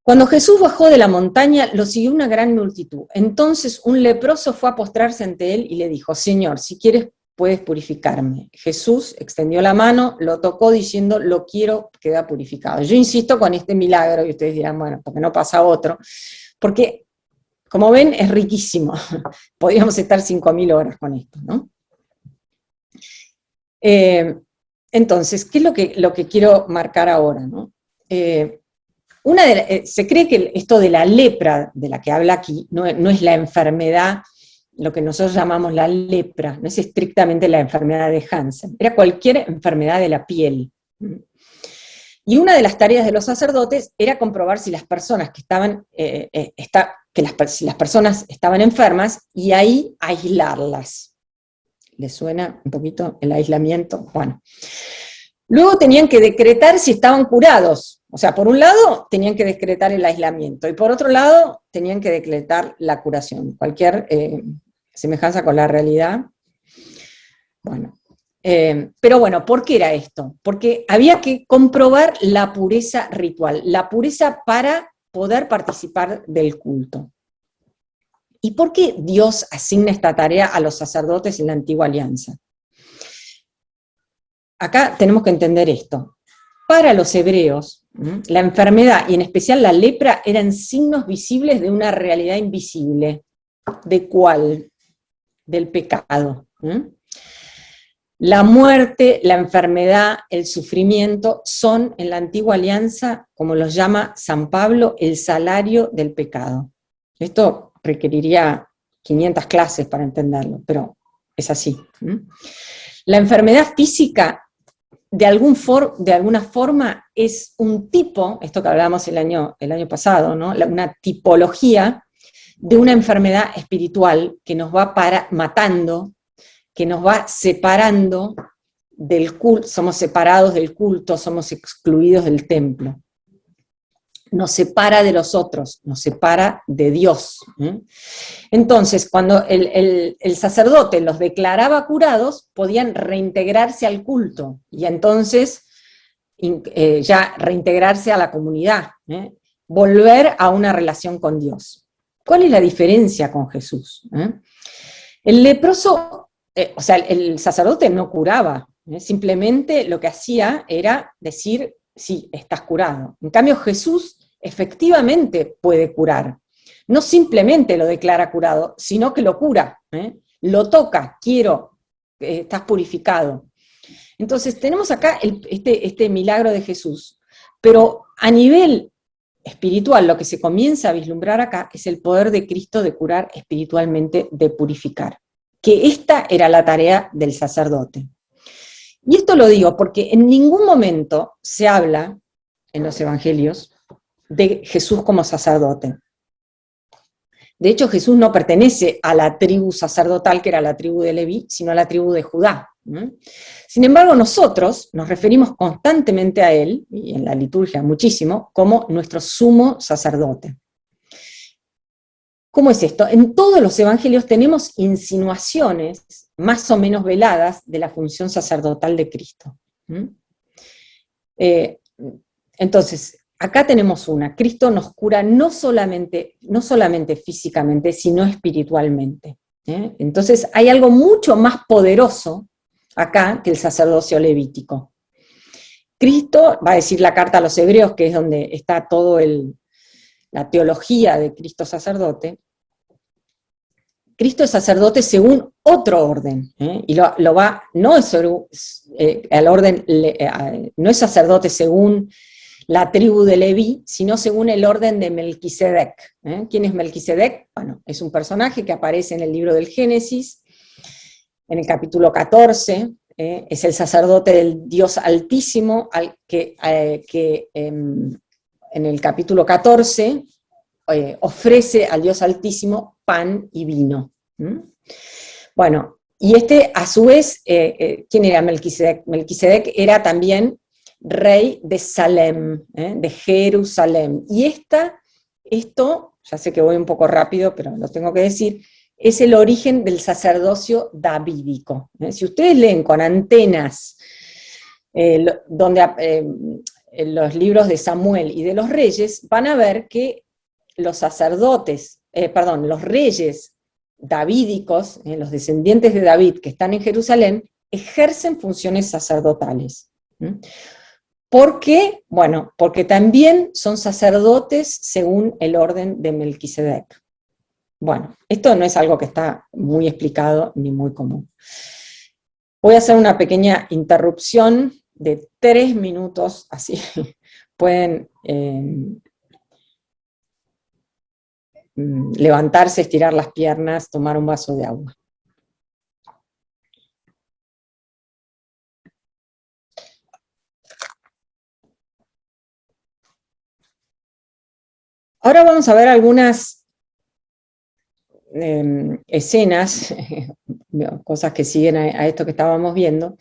Cuando Jesús bajó de la montaña, lo siguió una gran multitud. Entonces un leproso fue a postrarse ante él y le dijo, Señor, si quieres puedes purificarme. Jesús extendió la mano, lo tocó diciendo, lo quiero, queda purificado. Yo insisto con este milagro, y ustedes dirán, bueno, porque no pasa otro, porque, como ven, es riquísimo. Podríamos estar 5.000 horas con esto, ¿no? Entonces, ¿qué es lo que quiero marcar ahora, ¿no? Se cree que esto de la lepra, de la que habla aquí, no es la enfermedad, lo que nosotros llamamos la lepra, no es estrictamente la enfermedad de Hansen, era cualquier enfermedad de la piel. Y una de las tareas de los sacerdotes era comprobar si las personas que estaban, si las personas estaban enfermas, y ahí aislarlas. ¿Les suena un poquito el aislamiento? Bueno. Luego tenían que decretar si estaban curados. O sea, por un lado tenían que decretar el aislamiento, y por otro lado tenían que decretar la curación. Cualquier semejanza con la realidad. Bueno, pero bueno, ¿por qué era esto? Porque había que comprobar la pureza ritual, la pureza para poder participar del culto. ¿Y por qué Dios asigna esta tarea a los sacerdotes en la antigua alianza? Acá tenemos que entender esto. Para los hebreos, la enfermedad, y en especial la lepra, eran signos visibles de una realidad invisible. ¿De cuál? Del pecado. La muerte, la enfermedad, el sufrimiento son en la antigua alianza, como los llama San Pablo, el salario del pecado. Esto requeriría 500 clases para entenderlo, pero es así. La enfermedad física, de alguna forma, es un tipo, esto que hablábamos el año pasado, ¿no? Una tipología de una enfermedad espiritual que nos va matando, que nos va separando del culto, somos separados del culto, somos excluidos del templo. Nos separa de los otros, nos separa de Dios. Entonces, cuando el sacerdote los declaraba curados, podían reintegrarse al culto, y entonces ya reintegrarse a la comunidad, volver a una relación con Dios. ¿Cuál es la diferencia con Jesús? El leproso, el sacerdote no curaba, simplemente lo que hacía era decir, sí, estás curado. En cambio, Jesús efectivamente puede curar. No simplemente lo declara curado, sino que lo cura, lo toca, estás purificado. Entonces tenemos acá este milagro de Jesús, pero a nivel espiritual lo que se comienza a vislumbrar acá es el poder de Cristo de curar espiritualmente, de purificar, que esta era la tarea del sacerdote. Y esto lo digo porque en ningún momento se habla en los evangelios de Jesús como sacerdote. De hecho, Jesús no pertenece a la tribu sacerdotal, que era la tribu de Leví, sino a la tribu de Judá. Sin embargo, nosotros nos referimos constantemente a él, y en la liturgia muchísimo, como nuestro sumo sacerdote. ¿Cómo es esto? En todos los evangelios tenemos insinuaciones más o menos veladas de la función sacerdotal de Cristo. Entonces, acá tenemos Cristo nos cura no solamente físicamente, sino espiritualmente. Entonces hay algo mucho más poderoso acá que el sacerdocio levítico. Cristo, va a decir la carta a los hebreos, que es donde está todo la teología de Cristo sacerdote. Cristo es sacerdote según otro orden, y lo va, no es el orden, no es sacerdote según la tribu de Leví, sino según el orden de Melquisedec. ¿Quién es Melquisedec? Bueno, es un personaje que aparece en el libro del Génesis, en el capítulo 14, es el sacerdote del Dios Altísimo, que en el capítulo 14 ofrece al Dios Altísimo pan y vino. Bueno, y a su vez, ¿quién era Melquisedec? Melquisedec era también rey de Salem, de Jerusalén. Y esto, ya sé que voy un poco rápido, pero lo tengo que decir, es el origen del sacerdocio davídico. Si ustedes leen con antenas los libros de Samuel y de los reyes, van a ver que los los reyes davídicos, los descendientes de David que están en Jerusalén, ejercen funciones sacerdotales. ¿Por qué? Bueno, porque también son sacerdotes según el orden de Melquisedec. Bueno, esto no es algo que está muy explicado ni muy común. Voy a hacer una pequeña interrupción de 3 minutos, así pueden levantarse, estirar las piernas, tomar un vaso de agua. Ahora vamos a ver algunas escenas, cosas que siguen a esto que estábamos viendo,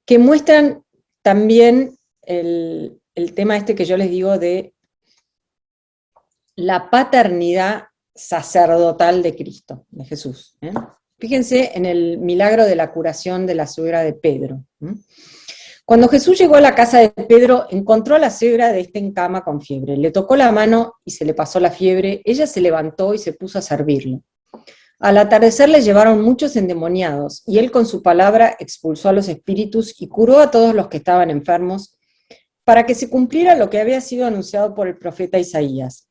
que muestran también el tema este que yo les digo de la paternidad sacerdotal de Cristo, de Jesús. Fíjense en el milagro de la curación de la suegra de Pedro. Cuando Jesús llegó a la casa de Pedro, encontró a la suegra de este en cama con fiebre. Le tocó la mano y se le pasó la fiebre. Ella se levantó y se puso a servirlo. Al atardecer le llevaron muchos endemoniados, y él con su palabra expulsó a los espíritus y curó a todos los que estaban enfermos, para que se cumpliera lo que había sido anunciado por el profeta Isaías.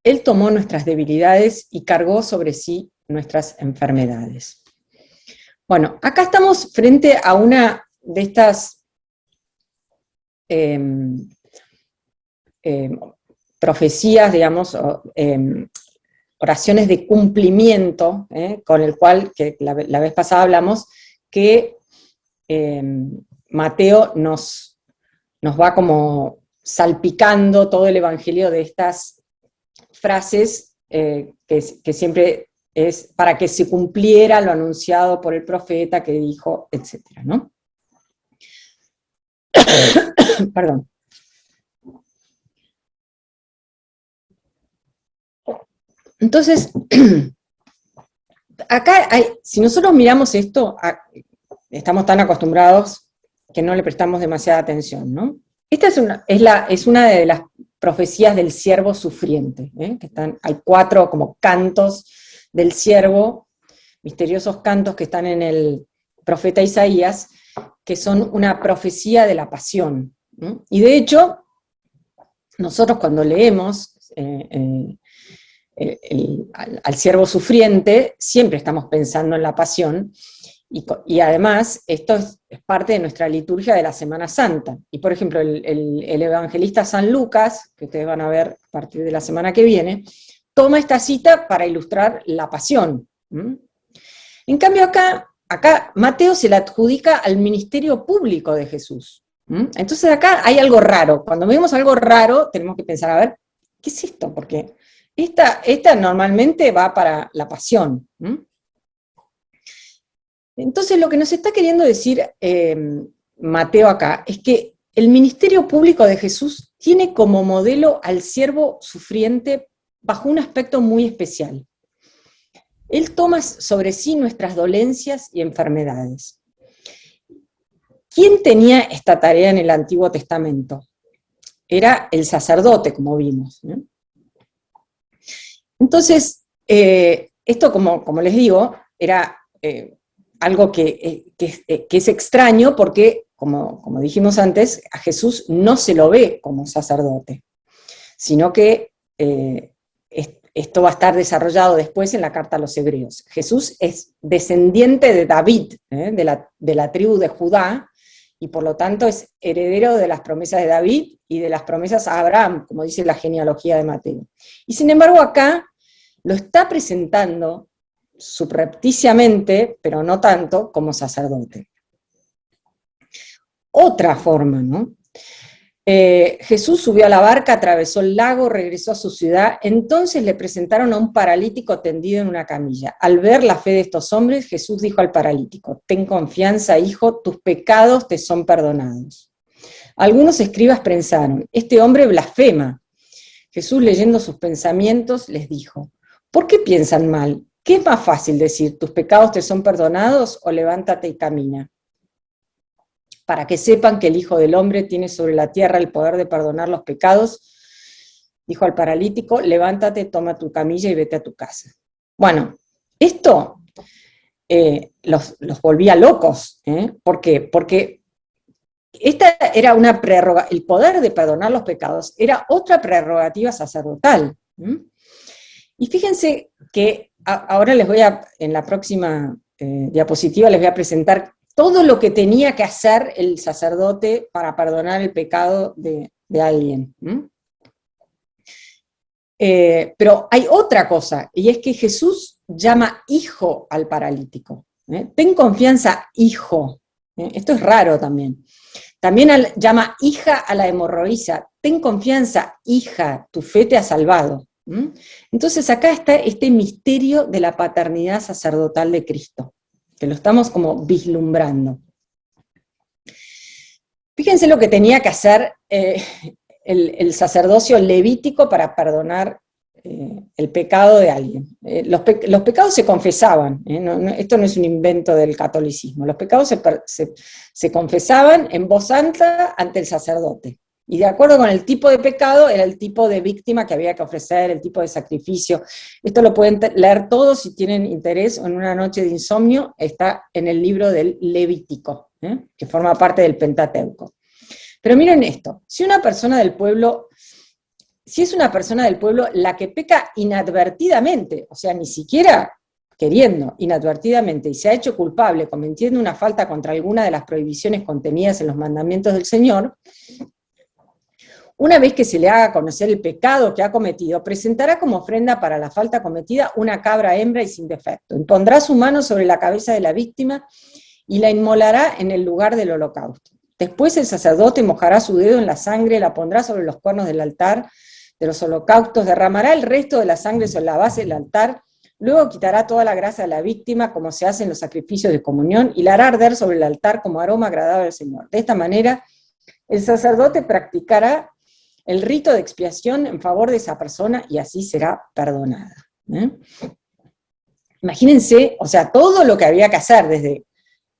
Él tomó nuestras debilidades y cargó sobre sí nuestras enfermedades. Bueno, acá estamos frente a una de estas profecías, digamos, oraciones de cumplimiento, con el cual, que la vez pasada hablamos, que Mateo nos va como salpicando todo el evangelio de estas frases que siempre es para que se cumpliera lo anunciado por el profeta que dijo, etcétera, ¿no? Perdón. Entonces, acá si nosotros miramos esto, estamos tan acostumbrados que no le prestamos demasiada atención, ¿no? Esta es una de las profecías del siervo sufriente, que hay 4 como cantos del siervo, misteriosos cantos que están en el profeta Isaías, que son una profecía de la pasión, ¿no? Y de hecho, nosotros cuando leemos al siervo sufriente, siempre estamos pensando en la pasión, y además esto es parte de nuestra liturgia de la Semana Santa. Y por ejemplo, el evangelista San Lucas, que ustedes van a ver a partir de la semana que viene, toma esta cita para ilustrar la pasión. En cambio acá Mateo se la adjudica al ministerio público de Jesús. Entonces acá hay algo raro. Cuando vemos algo raro, tenemos que pensar, a ver, ¿qué es esto? Porque esta normalmente va para la pasión. Entonces lo que nos está queriendo decir Mateo acá es que el ministerio público de Jesús tiene como modelo al siervo sufriente bajo un aspecto muy especial. Él toma sobre sí nuestras dolencias y enfermedades. ¿Quién tenía esta tarea en el Antiguo Testamento? Era el sacerdote, como vimos, ¿no? Entonces, esto, como les digo, era algo que es extraño porque, como dijimos antes, a Jesús no se lo ve como sacerdote, sino que esto va a estar desarrollado después en la carta a los hebreos. Jesús es descendiente de David, de la tribu de Judá, y por lo tanto es heredero de las promesas de David y de las promesas a Abraham, como dice la genealogía de Mateo. Y sin embargo acá lo está presentando subrepticiamente, pero no tanto, como sacerdote. Otra forma, ¿no? Jesús subió a la barca, atravesó el lago, regresó a su ciudad, entonces le presentaron a un paralítico tendido en una camilla. Al ver la fe de estos hombres, Jesús dijo al paralítico: ten confianza, hijo, tus pecados te son perdonados. Algunos escribas pensaron: este hombre blasfema. Jesús, leyendo sus pensamientos, les dijo: ¿por qué piensan mal? ¿Qué es más fácil decir, tus pecados te son perdonados, o levántate y camina? Para que sepan que el Hijo del Hombre tiene sobre la tierra el poder de perdonar los pecados, dijo al paralítico: levántate, toma tu camilla y vete a tu casa. Bueno, esto los volvía locos. ¿Por qué? Porque esta era una prerrogativa, el poder de perdonar los pecados era otra prerrogativa sacerdotal. Y fíjense que ahora en la próxima diapositiva les voy a presentar todo lo que tenía que hacer el sacerdote para perdonar el pecado de alguien. Pero hay otra cosa, y es que Jesús llama hijo al paralítico. Ten confianza, hijo. Esto es raro también. También llama hija a la hemorroísa. Ten confianza, hija, tu fe te ha salvado. Entonces acá está este misterio de la paternidad sacerdotal de Cristo, que lo estamos como vislumbrando. Fíjense lo que tenía que hacer el sacerdocio levítico para perdonar el pecado de alguien. Los pecados se confesaban, esto no es un invento del catolicismo, los pecados se confesaban en voz alta ante el sacerdote. Y de acuerdo con el tipo de pecado, era el tipo de víctima que había que ofrecer, el tipo de sacrificio. Esto lo pueden leer todos si tienen interés, o en una noche de insomnio, está en el libro del Levítico, que forma parte del Pentateuco. Pero miren esto, si es una persona del pueblo la que peca inadvertidamente, o sea, ni siquiera queriendo, inadvertidamente, y se ha hecho culpable cometiendo una falta contra alguna de las prohibiciones contenidas en los mandamientos del Señor, una vez que se le haga conocer el pecado que ha cometido, presentará como ofrenda para la falta cometida una cabra hembra y sin defecto. Impondrá su mano sobre la cabeza de la víctima y la inmolará en el lugar del holocausto. Después el sacerdote mojará su dedo en la sangre, la pondrá sobre los cuernos del altar de los holocaustos, derramará el resto de la sangre sobre la base del altar, luego quitará toda la grasa de la víctima, como se hace en los sacrificios de comunión, y la hará arder sobre el altar como aroma agradable al Señor. De esta manera, el sacerdote practicará el rito de expiación en favor de esa persona y así será perdonada. Imagínense, o sea, todo lo que había que hacer, desde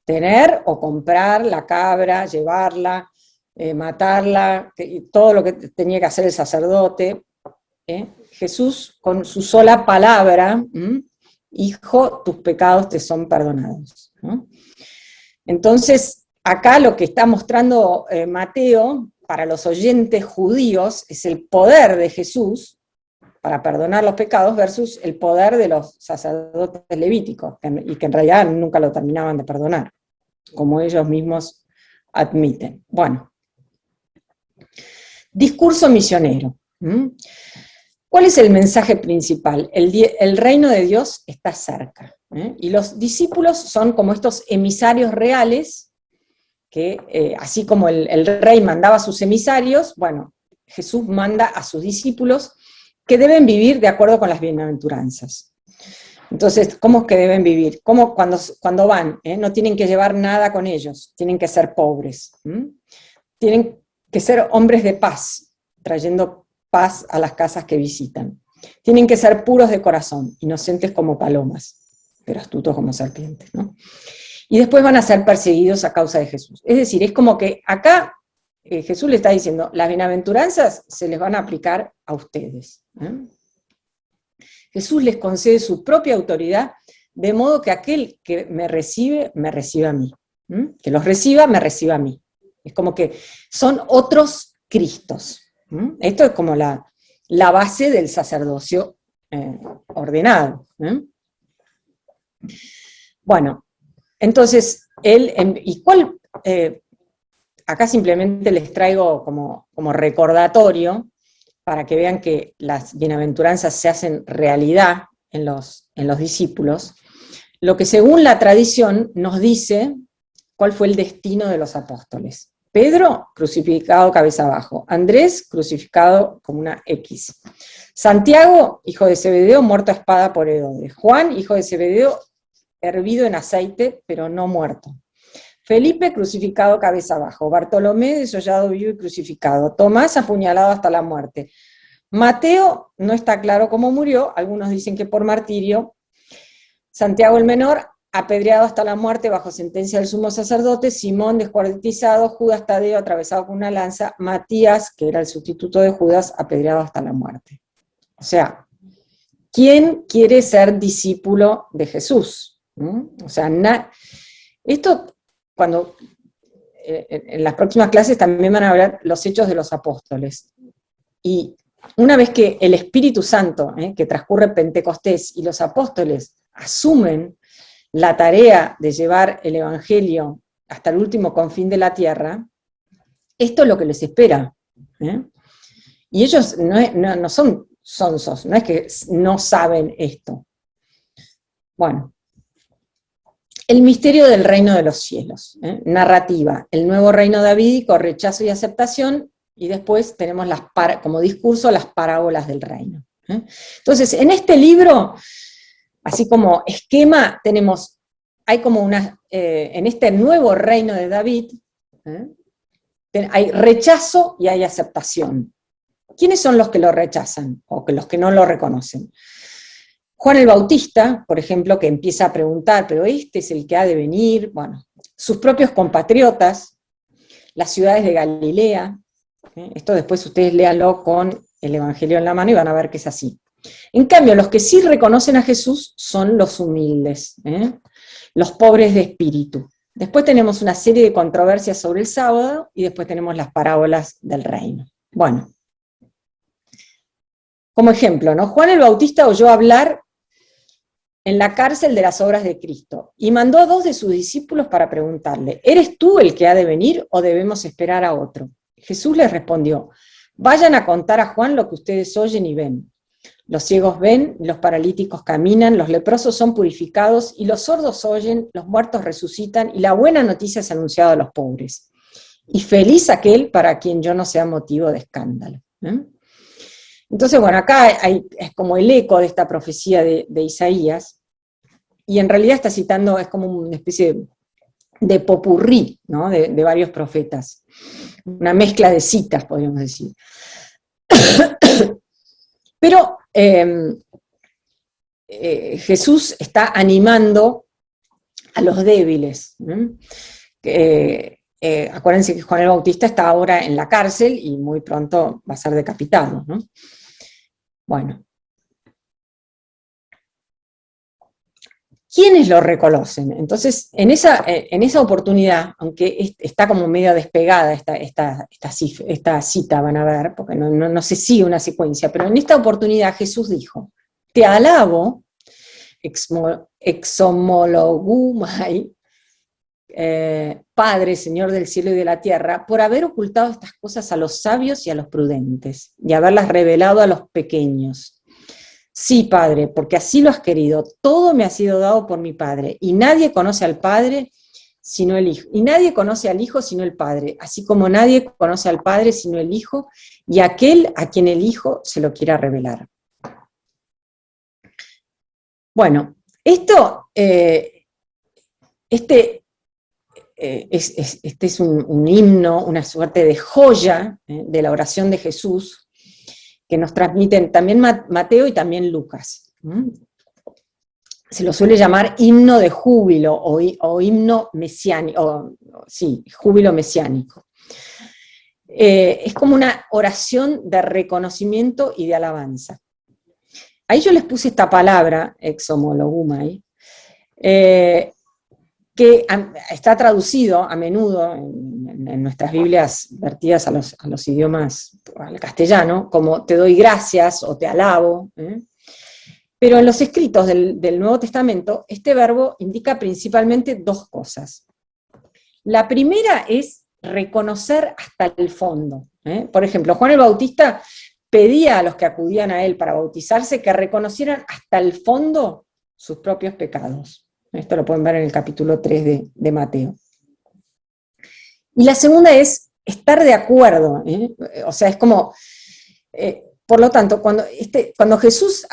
tener o comprar la cabra, llevarla, matarla, todo lo que tenía que hacer el sacerdote. Jesús, con su sola palabra, hijo, tus pecados te son perdonados. Entonces, acá lo que está mostrando Mateo, para los oyentes judíos, es el poder de Jesús para perdonar los pecados versus el poder de los sacerdotes levíticos, y que en realidad nunca lo terminaban de perdonar, como ellos mismos admiten. Bueno, discurso misionero. ¿Cuál es el mensaje principal? El reino de Dios está cerca. Y los discípulos son como estos emisarios reales, que así como el rey mandaba a sus emisarios, bueno, Jesús manda a sus discípulos que deben vivir de acuerdo con las bienaventuranzas. Entonces, ¿cómo es que deben vivir? ¿Cómo cuando van? No tienen que llevar nada con ellos, tienen que ser pobres. Tienen que ser hombres de paz, trayendo paz a las casas que visitan. Tienen que ser puros de corazón, inocentes como palomas, pero astutos como serpientes, ¿no? Y después van a ser perseguidos a causa de Jesús. Es decir, es como que acá Jesús le está diciendo, las bienaventuranzas se les van a aplicar a ustedes. Jesús les concede su propia autoridad, de modo que aquel que me recibe a mí. Que los reciba, me reciba a mí. Es como que son otros Cristos. Esto es como la base del sacerdocio ordenado. Bueno, entonces, acá simplemente les traigo como recordatorio para que vean que las bienaventuranzas se hacen realidad en los discípulos, lo que según la tradición nos dice cuál fue el destino de los apóstoles. Pedro, crucificado cabeza abajo. Andrés, crucificado como una X. Santiago, hijo de Zebedeo, muerto a espada por Herodes. Juan, hijo de Zebedeo, hervido en aceite, pero no muerto. Felipe, crucificado cabeza abajo. Bartolomé, desollado vivo y crucificado. Tomás, apuñalado hasta la muerte. Mateo, no está claro cómo murió, algunos dicen que por martirio. Santiago el menor, apedreado hasta la muerte bajo sentencia del sumo sacerdote. Simón, descuartizado. Judas Tadeo, atravesado con una lanza. Matías, que era el sustituto de Judas, apedreado hasta la muerte. O sea, ¿quién quiere ser discípulo de Jesús? O sea, esto, cuando en las próximas clases también van a hablar los hechos de los apóstoles. Y una vez que el Espíritu Santo, que transcurre Pentecostés, y los apóstoles asumen la tarea de llevar el Evangelio hasta el último confín de la tierra, esto es lo que les espera. Y ellos no son sonsos, no es que no saben esto. Bueno, el misterio del reino de los cielos, narrativa, el nuevo reino davídico, rechazo y aceptación, y después tenemos como discurso las parábolas del reino. Entonces, en este libro, así como esquema, hay como en este nuevo reino de David, hay rechazo y hay aceptación. ¿Quiénes son los que lo rechazan o los que no lo reconocen? Juan el Bautista, por ejemplo, que empieza a preguntar, pero este es el que ha de venir. Bueno, sus propios compatriotas, las ciudades de Galilea. Esto después ustedes léanlo con el Evangelio en la mano y van a ver que es así. En cambio, los que sí reconocen a Jesús son los humildes, los pobres de espíritu. Después tenemos una serie de controversias sobre el sábado y después tenemos las parábolas del reino. Bueno, como ejemplo, ¿no? Juan el Bautista oyó hablar en la cárcel de las obras de Cristo y mandó a 2 de sus discípulos para preguntarle, ¿eres tú el que ha de venir o debemos esperar a otro? Jesús les respondió, vayan a contar a Juan lo que ustedes oyen y ven. Los ciegos ven, los paralíticos caminan, los leprosos son purificados, y los sordos oyen, los muertos resucitan, y la buena noticia es anunciada a los pobres. Y feliz aquel para quien yo no sea motivo de escándalo. Entonces, bueno, acá es como el eco de esta profecía de Isaías, y en realidad está citando, es como una especie de popurrí, ¿no? de varios profetas. Una mezcla de citas, podríamos decir. Pero Jesús está animando a los débiles. Acuérdense que Juan el Bautista está ahora en la cárcel y muy pronto va a ser decapitado, ¿no? Bueno. ¿Quiénes lo reconocen? Entonces, en esa oportunidad, aunque está como medio despegada esta cita, van a ver, porque no se sigue una secuencia, pero en esta oportunidad Jesús dijo, te alabo, exomologumai, Padre, Señor del cielo y de la tierra, por haber ocultado estas cosas a los sabios y a los prudentes, y haberlas revelado a los pequeños. Sí, Padre, porque así lo has querido. Todo me ha sido dado por mi Padre, y nadie conoce al Padre sino el Hijo. Y nadie conoce al Hijo sino el Padre, así como nadie conoce al Padre sino el Hijo, y aquel a quien el Hijo se lo quiera revelar. Bueno, esto, este es un himno, una suerte de joya de la oración de Jesús, que nos transmiten también Mateo y también Lucas. Se lo suele llamar himno de júbilo o himno mesiánico, sí, júbilo mesiánico. Es como una oración de reconocimiento y de alabanza. Ahí yo les puse esta palabra, exomologumai, que está traducido a menudo en nuestras Biblias vertidas a los idiomas, al castellano, como te doy gracias o te alabo. Pero en los escritos del Nuevo Testamento, este verbo indica principalmente dos cosas. La primera es reconocer hasta el fondo. Por ejemplo, Juan el Bautista pedía a los que acudían a él para bautizarse que reconocieran hasta el fondo sus propios pecados. Esto lo pueden ver en el capítulo 3 de Mateo. Y la segunda es estar de acuerdo. O sea, es como... por lo tanto, cuando Jesús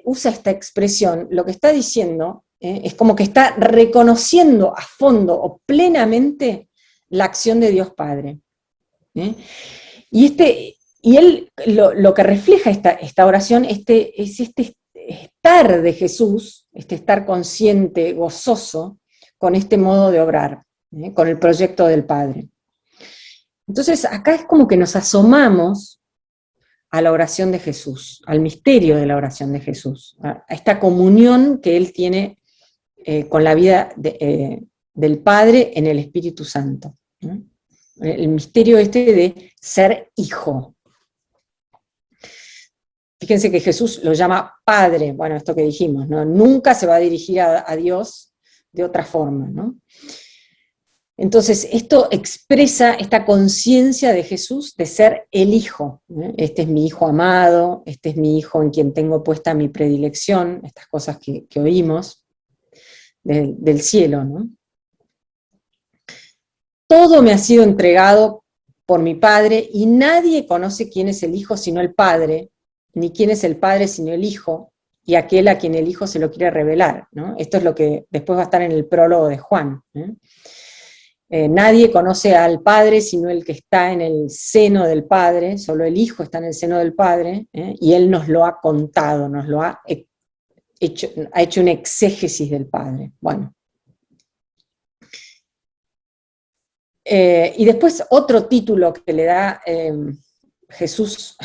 usa esta expresión, lo que está diciendo es como que está reconociendo a fondo o plenamente la acción de Dios Padre. Y él lo que refleja esta oración es este estar de Jesús, este estar consciente, gozoso, con este modo de obrar, con el proyecto del Padre. Entonces, acá es como que nos asomamos a la oración de Jesús, al misterio de la oración de Jesús, a esta comunión que él tiene con la vida del Padre en el Espíritu Santo. El misterio de ser hijo. Fíjense que Jesús lo llama Padre, bueno, esto que dijimos, ¿no? Nunca se va a dirigir a Dios de otra forma, ¿no? Entonces, esto expresa esta conciencia de Jesús de ser el Hijo. Este es mi Hijo amado, este es mi Hijo en quien tengo puesta mi predilección, estas cosas que oímos del cielo, ¿no? Todo me ha sido entregado por mi Padre y nadie conoce quién es el Hijo sino el Padre, ni quién es el Padre sino el Hijo, y aquel a quien el Hijo se lo quiere revelar, ¿no? Esto es lo que después va a estar en el prólogo de Juan. Nadie conoce al Padre sino el que está en el seno del Padre, solo el Hijo está en el seno del Padre, y Él nos lo ha contado, nos lo ha hecho una exégesis del Padre. Bueno. Y después otro título que le da Jesús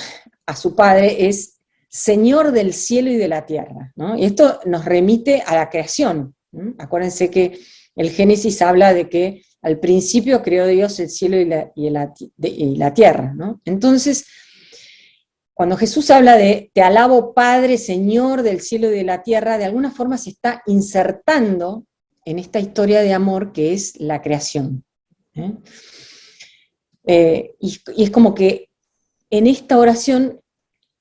a su Padre es Señor del cielo y de la tierra, ¿no? Y esto nos remite a la creación. Acuérdense que el Génesis habla de que al principio creó Dios el cielo y la tierra, ¿no? Entonces, cuando Jesús habla de te alabo Padre, Señor del cielo y de la tierra, de alguna forma se está insertando en esta historia de amor que es la creación. Y es como que en esta oración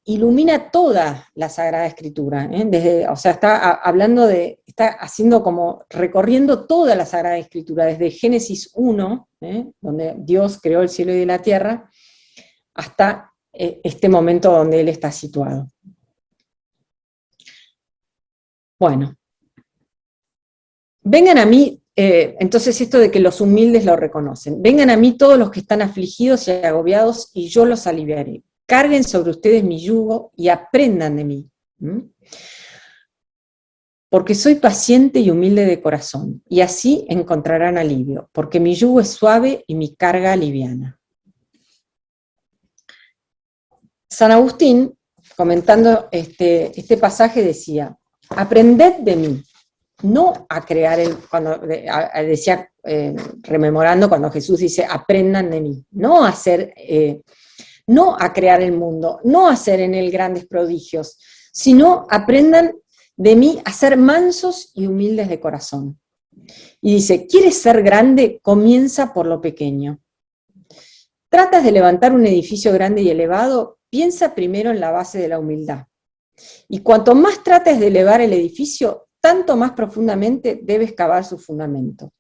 ilumina toda la Sagrada Escritura, o sea, está haciendo como, recorriendo toda la Sagrada Escritura, desde Génesis 1, donde Dios creó el cielo y la tierra, hasta este momento donde Él está situado. Bueno, vengan a mí, entonces esto de que los humildes lo reconocen, vengan a mí todos los que están afligidos y agobiados y yo los aliviaré. Carguen sobre ustedes mi yugo y aprendan de mí. Porque soy paciente y humilde de corazón, y así encontrarán alivio, porque mi yugo es suave y mi carga liviana. San Agustín, comentando este pasaje, decía, aprended de mí, no a crear rememorando cuando Jesús dice, aprendan de mí, no a crear el mundo, no a hacer en él grandes prodigios, sino aprendan de mí a ser mansos y humildes de corazón. Y dice, ¿quieres ser grande? Comienza por lo pequeño. ¿Tratas de levantar un edificio grande y elevado? Piensa primero en la base de la humildad. Y cuanto más trates de elevar el edificio, tanto más profundamente debes cavar su fundamento.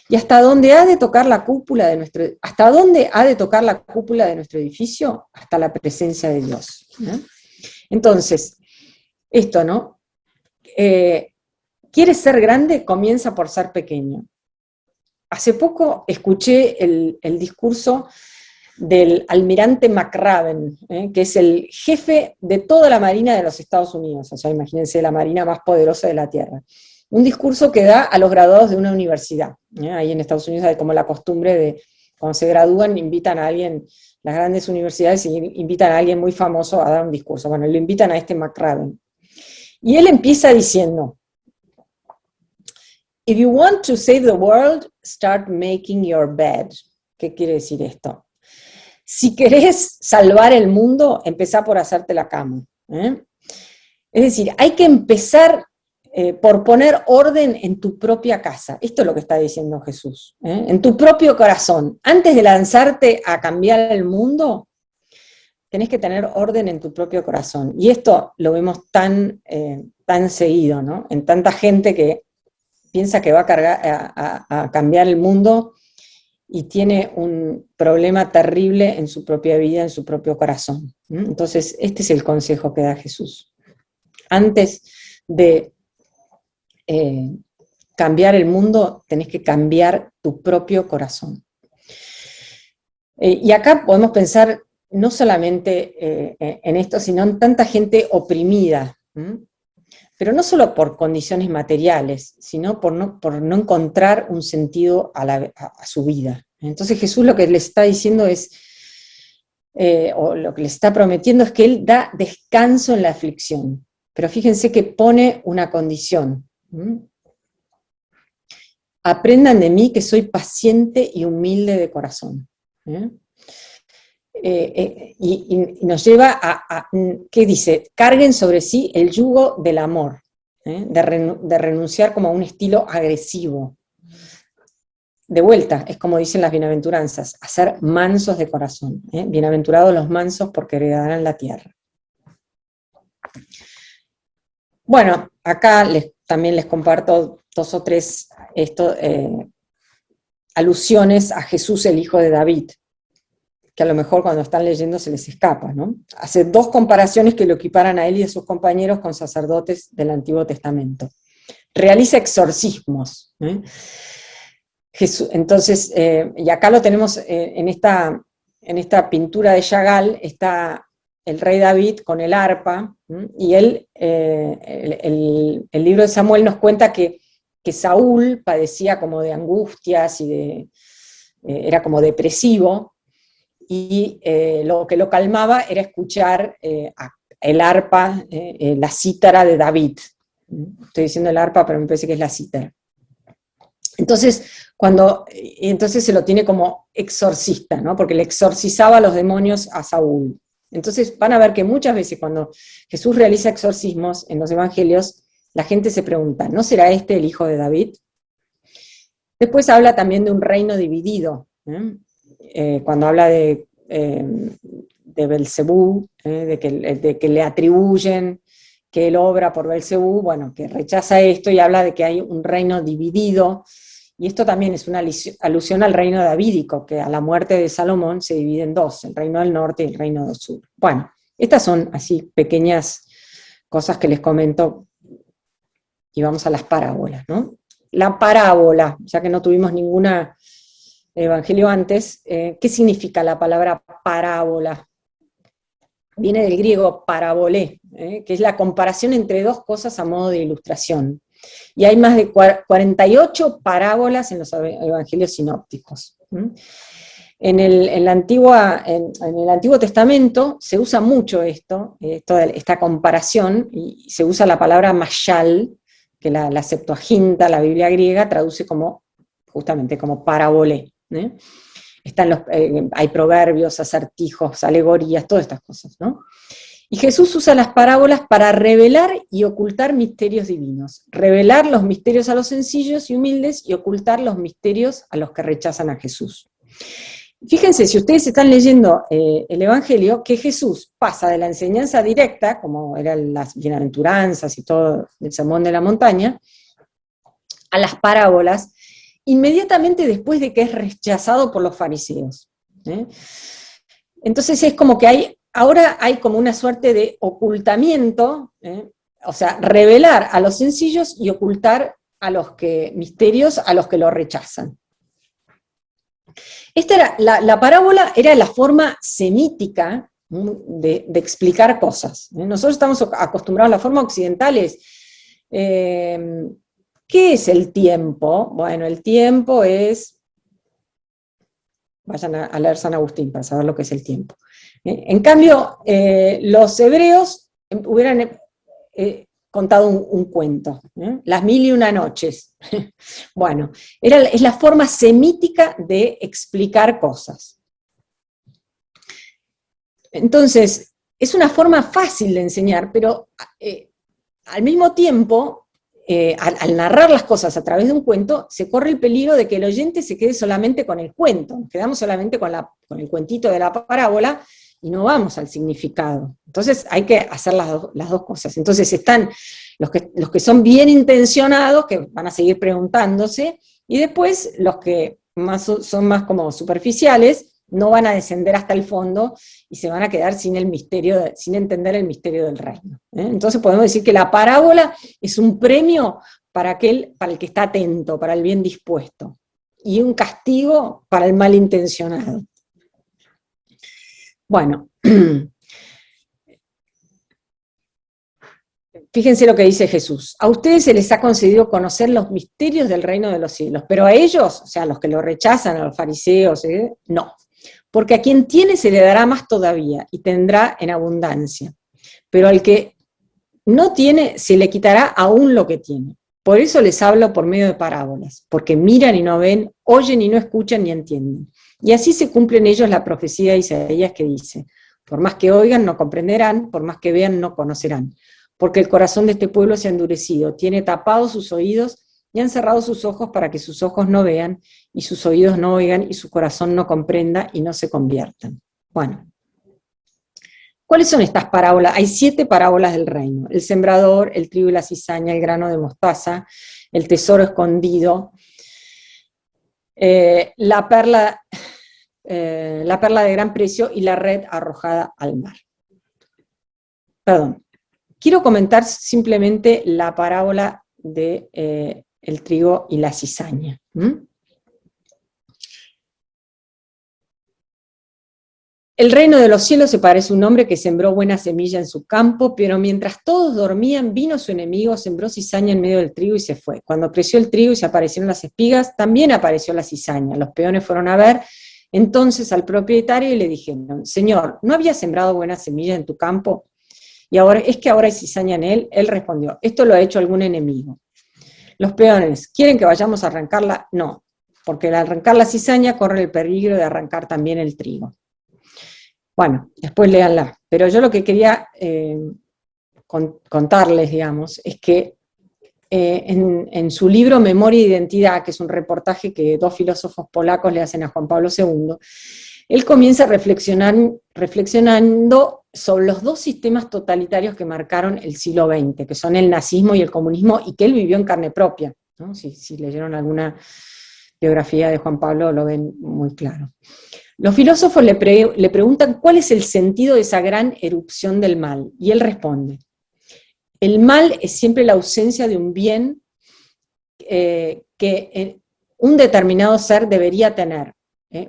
¿Y hasta dónde ha de tocar la cúpula de nuestro edificio? Hasta la presencia de Dios, ¿no? Entonces, esto, ¿no? ¿Quieres ser grande? Comienza por ser pequeño. Hace poco escuché el discurso del almirante McRaven, que es el jefe de toda la Marina de los Estados Unidos, o sea, imagínense la Marina más poderosa de la Tierra. Un discurso que da a los graduados de una universidad. Ahí en Estados Unidos hay como la costumbre de, cuando se gradúan, invitan a alguien, las grandes universidades invitan a alguien muy famoso a dar un discurso. Bueno, lo invitan a este McRaven. Y él empieza diciendo, if you want to save the world, start making your bed. ¿Qué quiere decir esto? Si querés salvar el mundo, empezá por hacerte la cama. Es decir, hay que empezar por poner orden en tu propia casa. Esto es lo que está diciendo Jesús, en tu propio corazón. Antes de lanzarte a cambiar el mundo, tenés que tener orden en tu propio corazón. Y esto lo vemos tan seguido, ¿no? En tanta gente que piensa que va a cambiar el mundo y tiene un problema terrible en su propia vida, en su propio corazón. Entonces, este es el consejo que da Jesús. Antes de cambiar el mundo, tenés que cambiar tu propio corazón. Y acá podemos pensar no solamente en esto, sino en tanta gente oprimida, pero no solo por condiciones materiales, sino por no encontrar un sentido a su vida. Entonces Jesús lo que le está diciendo es, o lo que le está prometiendo es que Él da descanso en la aflicción. Pero fíjense que pone una condición. Aprendan de mí que soy paciente y humilde de corazón. Y nos lleva ¿qué dice? Carguen sobre sí el yugo del amor, de renunciar como a un estilo agresivo. De vuelta, es como dicen las bienaventuranzas, a ser mansos de corazón. Bienaventurados los mansos porque heredarán la tierra. Bueno, acá también les comparto 2 o 3 alusiones a Jesús, el hijo de David, que a lo mejor cuando están leyendo se les escapa, ¿no? Hace 2 comparaciones que lo equiparan a él y a sus compañeros con sacerdotes del Antiguo Testamento. Realiza exorcismos. Jesús, entonces, y acá lo tenemos en esta pintura de Chagall, está el rey David con el arpa, y él, el libro de Samuel nos cuenta que Saúl padecía como de angustias y era como depresivo, y lo que lo calmaba era escuchar el arpa, la cítara de David. Estoy diciendo el arpa, pero me parece que es la cítara. Entonces se lo tiene como exorcista, ¿no? Porque le exorcizaba a los demonios a Saúl. Entonces van a ver que muchas veces cuando Jesús realiza exorcismos en los evangelios, la gente se pregunta, ¿no será este el hijo de David? Después habla también de un reino dividido, cuando habla de Belcebú, de que le atribuyen que él obra por Belcebú, bueno, que rechaza esto y habla de que hay un reino dividido, y esto también es una alusión al reino davídico, que a la muerte de Salomón se divide en 2, el reino del norte y el reino del sur. Bueno, estas son así pequeñas cosas que les comento, y vamos a las parábolas, ¿no? La parábola, ya que no tuvimos ninguna evangelio antes, ¿qué significa la palabra parábola? Viene del griego parabolé, que es la comparación entre 2 cosas a modo de ilustración. Y hay más de 48 parábolas en los evangelios sinópticos. En el Antiguo Testamento se usa mucho esta comparación, y se usa la palabra mashal, que la Septuaginta, la Biblia griega, traduce justamente como parabolé. Hay proverbios, acertijos, alegorías, todas estas cosas, ¿no? Y Jesús usa las parábolas para revelar y ocultar misterios divinos. Revelar los misterios a los sencillos y humildes y ocultar los misterios a los que rechazan a Jesús. Fíjense, si ustedes están leyendo el Evangelio, que Jesús pasa de la enseñanza directa, como eran las bienaventuranzas y todo el sermón de la montaña, a las parábolas, inmediatamente después de que es rechazado por los fariseos. Entonces es como que ahora hay como una suerte de ocultamiento, o sea, revelar a los sencillos y ocultar a los misterios a los que lo rechazan. Esta era, la parábola era la forma semítica de explicar cosas. Nosotros estamos acostumbrados a la forma occidental, ¿qué es el tiempo? Bueno, el tiempo es, vayan a leer San Agustín para saber lo que es el tiempo. En cambio, los hebreos hubieran contado un cuento, las 1001 noches. Bueno, es la forma semítica de explicar cosas. Entonces, es una forma fácil de enseñar, pero al mismo tiempo, al narrar las cosas a través de un cuento, se corre el peligro de que el oyente se quede solamente con el cuento, nos quedamos solamente con el cuentito de la parábola y no vamos al significado. Entonces hay que hacer las dos cosas. Entonces están los que son bien intencionados, que van a seguir preguntándose, y después los que son más como superficiales, no van a descender hasta el fondo y se van a quedar sin entender el misterio del reino. Entonces podemos decir que la parábola es un premio para el que está atento, para el bien dispuesto, y un castigo para el malintencionado. Bueno, fíjense lo que dice Jesús. A ustedes se les ha concedido conocer los misterios del reino de los cielos, pero a ellos, o sea, a los que lo rechazan, a los fariseos, no. Porque a quien tiene se le dará más todavía y tendrá en abundancia. Pero al que no tiene se le quitará aún lo que tiene. Por eso les hablo por medio de parábolas, porque miran y no ven, oyen y no escuchan ni entienden. Y así se cumple en ellos la profecía de Isaías que dice, por más que oigan no comprenderán, por más que vean no conocerán. Porque el corazón de este pueblo se ha endurecido, tiene tapados sus oídos y han cerrado sus ojos para que sus ojos no vean, y sus oídos no oigan, y su corazón no comprenda, y no se conviertan. Bueno, ¿cuáles son estas parábolas? Hay 7 parábolas del reino: el sembrador, el trigo y la cizaña, el grano de mostaza, el tesoro escondido, la perla de gran precio y la red arrojada al mar. Perdón, quiero comentar simplemente la parábola de el trigo y la cizaña. El reino de los cielos se parece a un hombre que sembró buena semilla en su campo, pero mientras todos dormían, vino su enemigo, sembró cizaña en medio del trigo y se fue. Cuando creció el trigo y se aparecieron las espigas, también apareció la cizaña. Los peones fueron a ver entonces al propietario y le dijeron, Señor, ¿no había sembrado buena semilla en tu campo? Y ahora es que ahora hay cizaña en él. Él respondió, esto lo ha hecho algún enemigo. Los peones, ¿quieren que vayamos a arrancarla? No, porque al arrancar la cizaña corre el peligro de arrancar también el trigo. Bueno, después léanla. Pero yo lo que quería contarles, digamos, es que en su libro Memoria e Identidad, que es un reportaje que 2 filósofos polacos le hacen a Juan Pablo II, él comienza reflexionando sobre los 2 sistemas totalitarios que marcaron el siglo XX, que son el nazismo y el comunismo, y que él vivió en carne propia, ¿no? Si leyeron alguna biografía de Juan Pablo lo ven muy claro. Los filósofos le preguntan cuál es el sentido de esa gran erupción del mal, y él responde, el mal es siempre la ausencia de un bien que un determinado ser debería tener,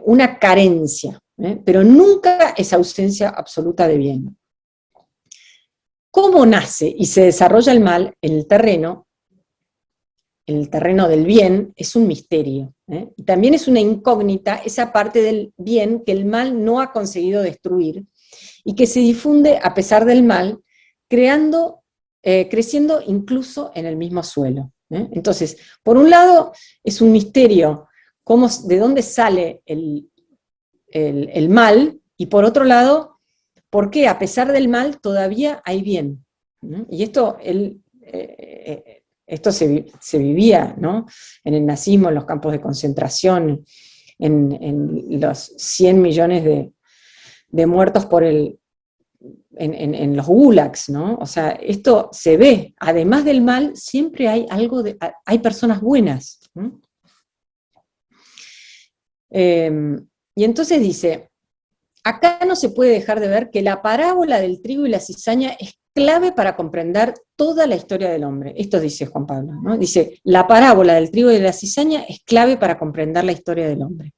una carencia, pero nunca es ausencia absoluta de bien. ¿Cómo nace y se desarrolla el mal en el terreno del bien? Es un misterio. Y también es una incógnita esa parte del bien que el mal no ha conseguido destruir y que se difunde a pesar del mal, creciendo incluso en el mismo suelo. Entonces, por un lado, es un misterio de dónde sale el mal, y por otro lado, por qué a pesar del mal todavía hay bien. Y esto se vivía, ¿no? En el nazismo, en los campos de concentración, en los 100 millones de muertos en los gulags, ¿no? O sea, esto se ve. Además del mal, siempre hay hay personas buenas. Y entonces dice, acá no se puede dejar de ver que la parábola del trigo y la cizaña es clave para comprender toda la historia del hombre. Esto dice Juan Pablo, ¿no? Dice, la parábola del trigo y de la cizaña es clave para comprender la historia del hombre.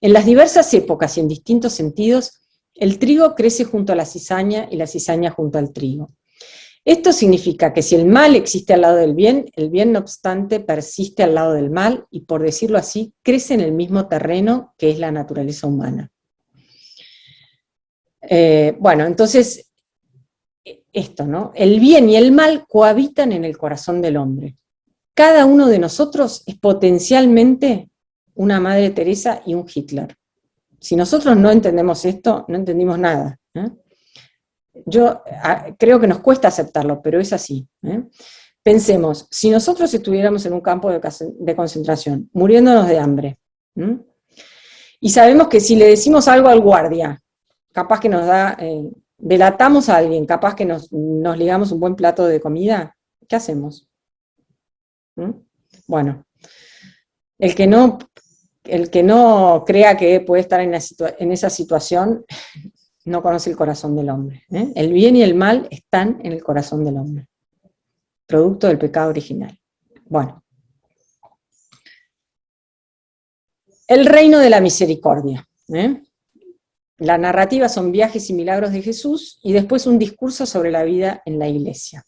En las diversas épocas y en distintos sentidos, el trigo crece junto a la cizaña y la cizaña junto al trigo. Esto significa que si el mal existe al lado del bien, el bien no obstante persiste al lado del mal y, por decirlo así, crece en el mismo terreno que es la naturaleza humana. Bueno, entonces, esto, ¿no? El bien y el mal cohabitan en el corazón del hombre. Cada uno de nosotros es potencialmente una Madre Teresa y un Hitler. Si nosotros no entendemos esto, no entendimos nada. yo creo que nos cuesta aceptarlo, pero es así. Pensemos, si nosotros estuviéramos en un campo de concentración, muriéndonos de hambre, y sabemos que si le decimos algo al guardia, capaz que nos da, delatamos a alguien, capaz que nos ligamos un buen plato de comida, ¿qué hacemos? Bueno, el que no crea que puede estar en esa situación, no conoce el corazón del hombre. El bien y el mal están en el corazón del hombre, producto del pecado original. Bueno. El reino de la misericordia. La narrativa son viajes y milagros de Jesús y después un discurso sobre la vida en la iglesia.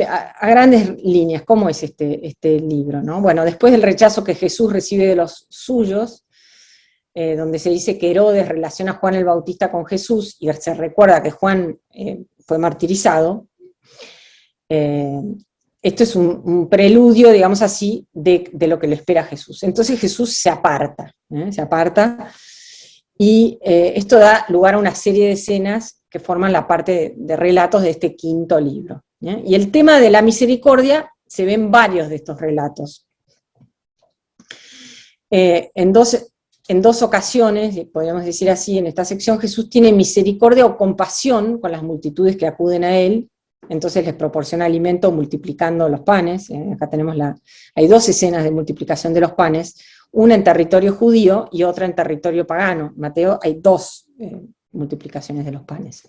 A grandes líneas, ¿cómo es este libro? ¿No? Bueno, después del rechazo que Jesús recibe de los suyos, donde se dice que Herodes relaciona a Juan el Bautista con Jesús, y se recuerda que Juan fue martirizado, esto es un preludio, digamos así, de lo que le espera a Jesús. Entonces Jesús se aparta, y esto da lugar a una serie de escenas que forman la parte de relatos de este quinto libro. Y el tema de la misericordia se ve en varios de estos relatos. En dos ocasiones, podríamos decir así, en esta sección, Jesús tiene misericordia o compasión con las multitudes que acuden a él, entonces les proporciona alimento multiplicando los panes. Acá tenemos hay dos escenas de multiplicación de los panes, una en territorio judío y otra en territorio pagano. En Mateo hay dos multiplicaciones de los panes.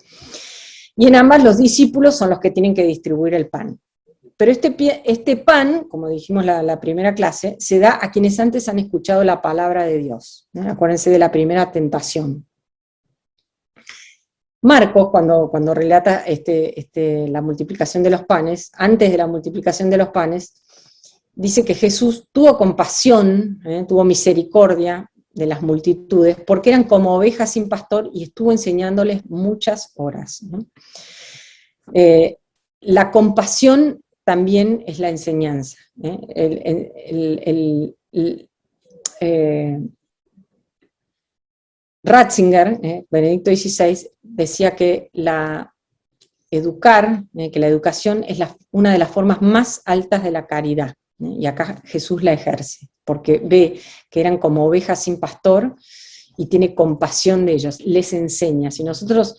Y en ambas los discípulos son los que tienen que distribuir el pan. Pero este pan, como dijimos la primera clase, se da a quienes antes han escuchado la palabra de Dios. Acuérdense de la primera tentación. Marcos, cuando relata la multiplicación de los panes, antes de la multiplicación de los panes, dice que Jesús tuvo compasión, tuvo misericordia de las multitudes, porque eran como ovejas sin pastor y estuvo enseñándoles muchas horas. La compasión también es la enseñanza. Ratzinger, Benedicto XVI, decía que la educación es una de las formas más altas de la caridad, y acá Jesús la ejerce, porque ve que eran como ovejas sin pastor y tiene compasión de ellos, les enseña. Si nosotros,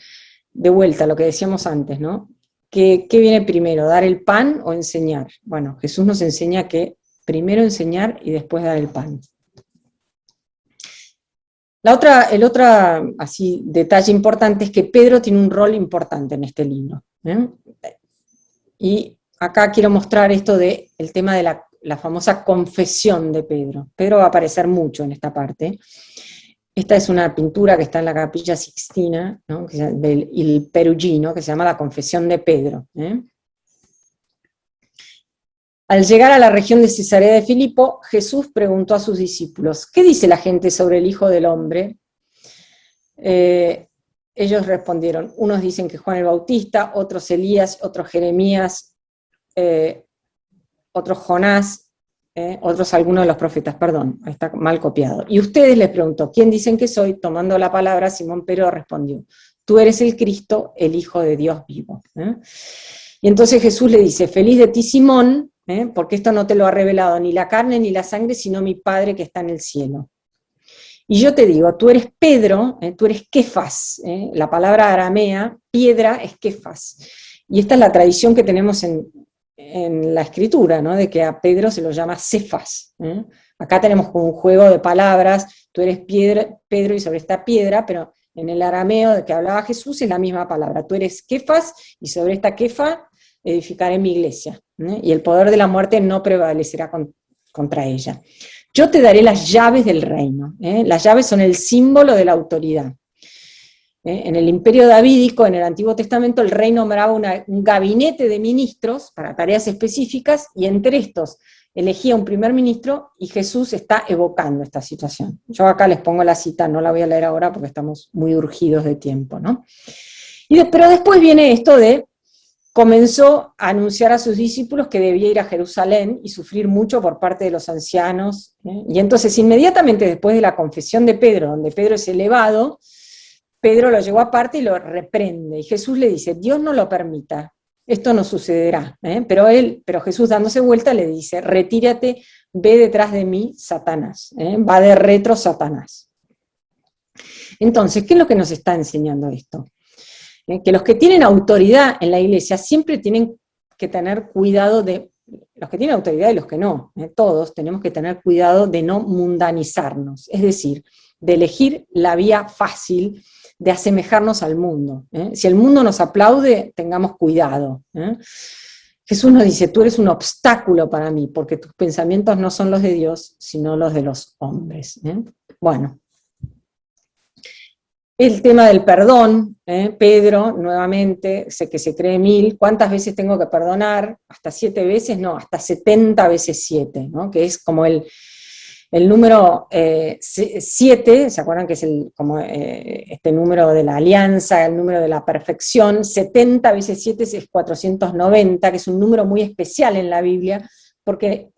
de vuelta, lo que decíamos antes, ¿no? ¿Qué viene primero, dar el pan o enseñar? Bueno, Jesús nos enseña que primero enseñar y después dar el pan. El otro así, detalle importante es que Pedro tiene un rol importante en este libro. Y acá quiero mostrar esto del tema de la famosa confesión de Pedro. Pedro va a aparecer mucho en esta parte. Esta es una pintura que está en la Capilla Sixtina, ¿no? del Perugino, que se llama La Confesión de Pedro. Al llegar a la región de Cesarea de Filipo, Jesús preguntó a sus discípulos, ¿qué dice la gente sobre el Hijo del Hombre? Ellos respondieron, unos dicen que Juan el Bautista, otros Elías, otros Jeremías, otros Jonás, otros algunos de los profetas, perdón, está mal copiado. Y ustedes, les preguntó, ¿quién dicen que soy? Tomando la palabra, Simón Pedro respondió, tú eres el Cristo, el Hijo de Dios vivo. Y entonces Jesús le dice, feliz de ti, Simón, porque esto no te lo ha revelado ni la carne ni la sangre, sino mi Padre que está en el cielo. Y yo te digo, tú eres Pedro, tú eres Kefas, la palabra aramea, piedra es Kefas. Y esta es la tradición que tenemos en la escritura, ¿no? De que a Pedro se lo llama Cefas. Acá tenemos como un juego de palabras, tú eres Pedro y sobre esta piedra, pero en el arameo de que hablaba Jesús es la misma palabra. Tú eres Kefas y sobre esta Kefa edificaré mi iglesia, y el poder de la muerte no prevalecerá contra ella. Yo te daré las llaves del reino. Las llaves son el símbolo de la autoridad. En el imperio davídico, en el Antiguo Testamento, el rey nombraba un gabinete de ministros para tareas específicas, y entre estos elegía un primer ministro, y Jesús está evocando esta situación. Yo acá les pongo la cita, no la voy a leer ahora porque estamos muy urgidos de tiempo, ¿no? Pero después viene esto de comenzó a anunciar a sus discípulos que debía ir a Jerusalén y sufrir mucho por parte de los ancianos. Y entonces, inmediatamente después de la confesión de Pedro, donde Pedro es elevado, Pedro lo llevó aparte y lo reprende, y Jesús le dice, Dios no lo permita, esto no sucederá, pero Jesús dándose vuelta le dice, retírate, ve detrás de mí, Satanás, va de retro Satanás. Entonces, ¿qué es lo que nos está enseñando esto? Que los que tienen autoridad en la iglesia siempre tienen que tener cuidado de, los que tienen autoridad y los que no, todos tenemos que tener cuidado de no mundanizarnos, es decir, de elegir la vía fácil de asemejarnos al mundo. Si el mundo nos aplaude, tengamos cuidado. Jesús nos dice, tú eres un obstáculo para mí, porque tus pensamientos no son los de Dios, sino los de los hombres. Bueno. El tema del perdón, Pedro, nuevamente, sé que se cree 1000, ¿cuántas veces tengo que perdonar? ¿Hasta 7 veces? No, hasta 70 veces 7, ¿no? Que es como el número 7, ¿se acuerdan que es este número de la alianza, el número de la perfección? 70 veces 7 es 490, que es un número muy especial en la Biblia, porque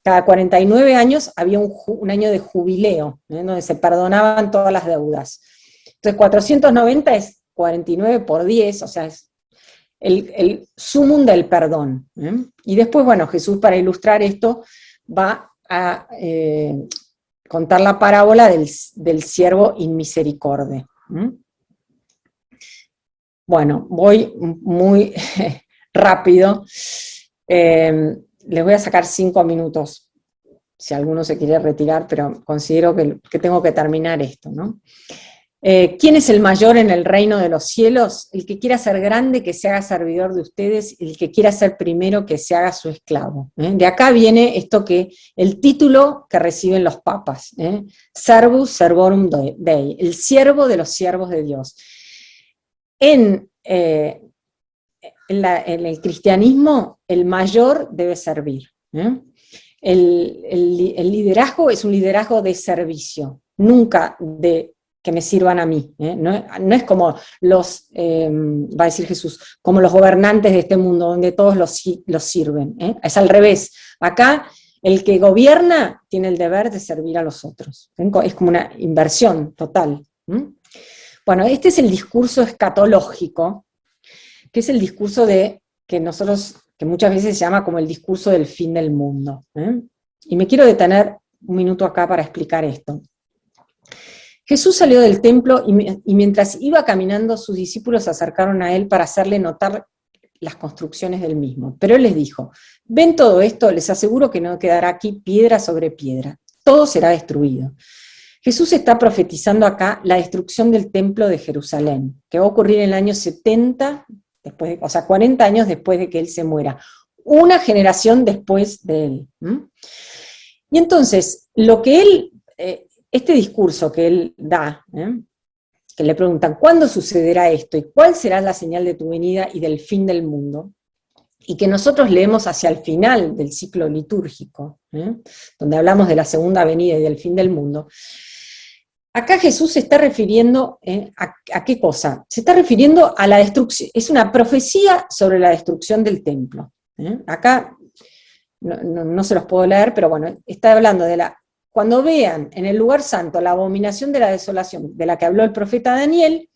cada 49 años había un año de jubileo, donde se perdonaban todas las deudas. Entonces 490 es 49 por 10, o sea, es el sumum del perdón. Y después, bueno, Jesús, para ilustrar esto, va a contar la parábola del siervo inmisericordia. Bueno, voy muy rápido. Les voy a sacar 5 minutos, si alguno se quiere retirar, pero considero que tengo que terminar esto, ¿no? ¿Quién es el mayor en el reino de los cielos? El que quiera ser grande, que se haga servidor de ustedes, el que quiera ser primero, que se haga su esclavo. De acá viene esto el título que reciben los papas, Servus Servorum Dei, el siervo de los siervos de Dios. En el cristianismo, el mayor debe servir. El liderazgo es un liderazgo de servicio, nunca de que me sirvan a mí. No es como va a decir Jesús, como los gobernantes de este mundo, donde todos los sirven. Es al revés. Acá, el que gobierna tiene el deber de servir a los otros. Es como una inversión total. Bueno, este es el discurso escatológico, que es el discurso que muchas veces se llama como el discurso del fin del mundo. Y me quiero detener un minuto acá para explicar esto. Jesús salió del templo y mientras iba caminando, sus discípulos se acercaron a él para hacerle notar las construcciones del mismo. Pero él les dijo, ¿ven todo esto? Les aseguro que no quedará aquí piedra sobre piedra. Todo será destruido. Jesús está profetizando acá la destrucción del templo de Jerusalén, que va a ocurrir en el año 70, 40 años después de que él se muera. Una generación después de él. Y entonces, este discurso que él da, que le preguntan, ¿cuándo sucederá esto? ¿Y cuál será la señal de tu venida y del fin del mundo? Y que nosotros leemos hacia el final del ciclo litúrgico, donde hablamos de la segunda venida y del fin del mundo. Acá Jesús se está refiriendo ¿a qué cosa? Se está refiriendo a la destrucción, es una profecía sobre la destrucción del templo. Acá no se los puedo leer, pero bueno, está hablando cuando vean en el lugar santo la abominación de la desolación de la que habló el profeta Daniel,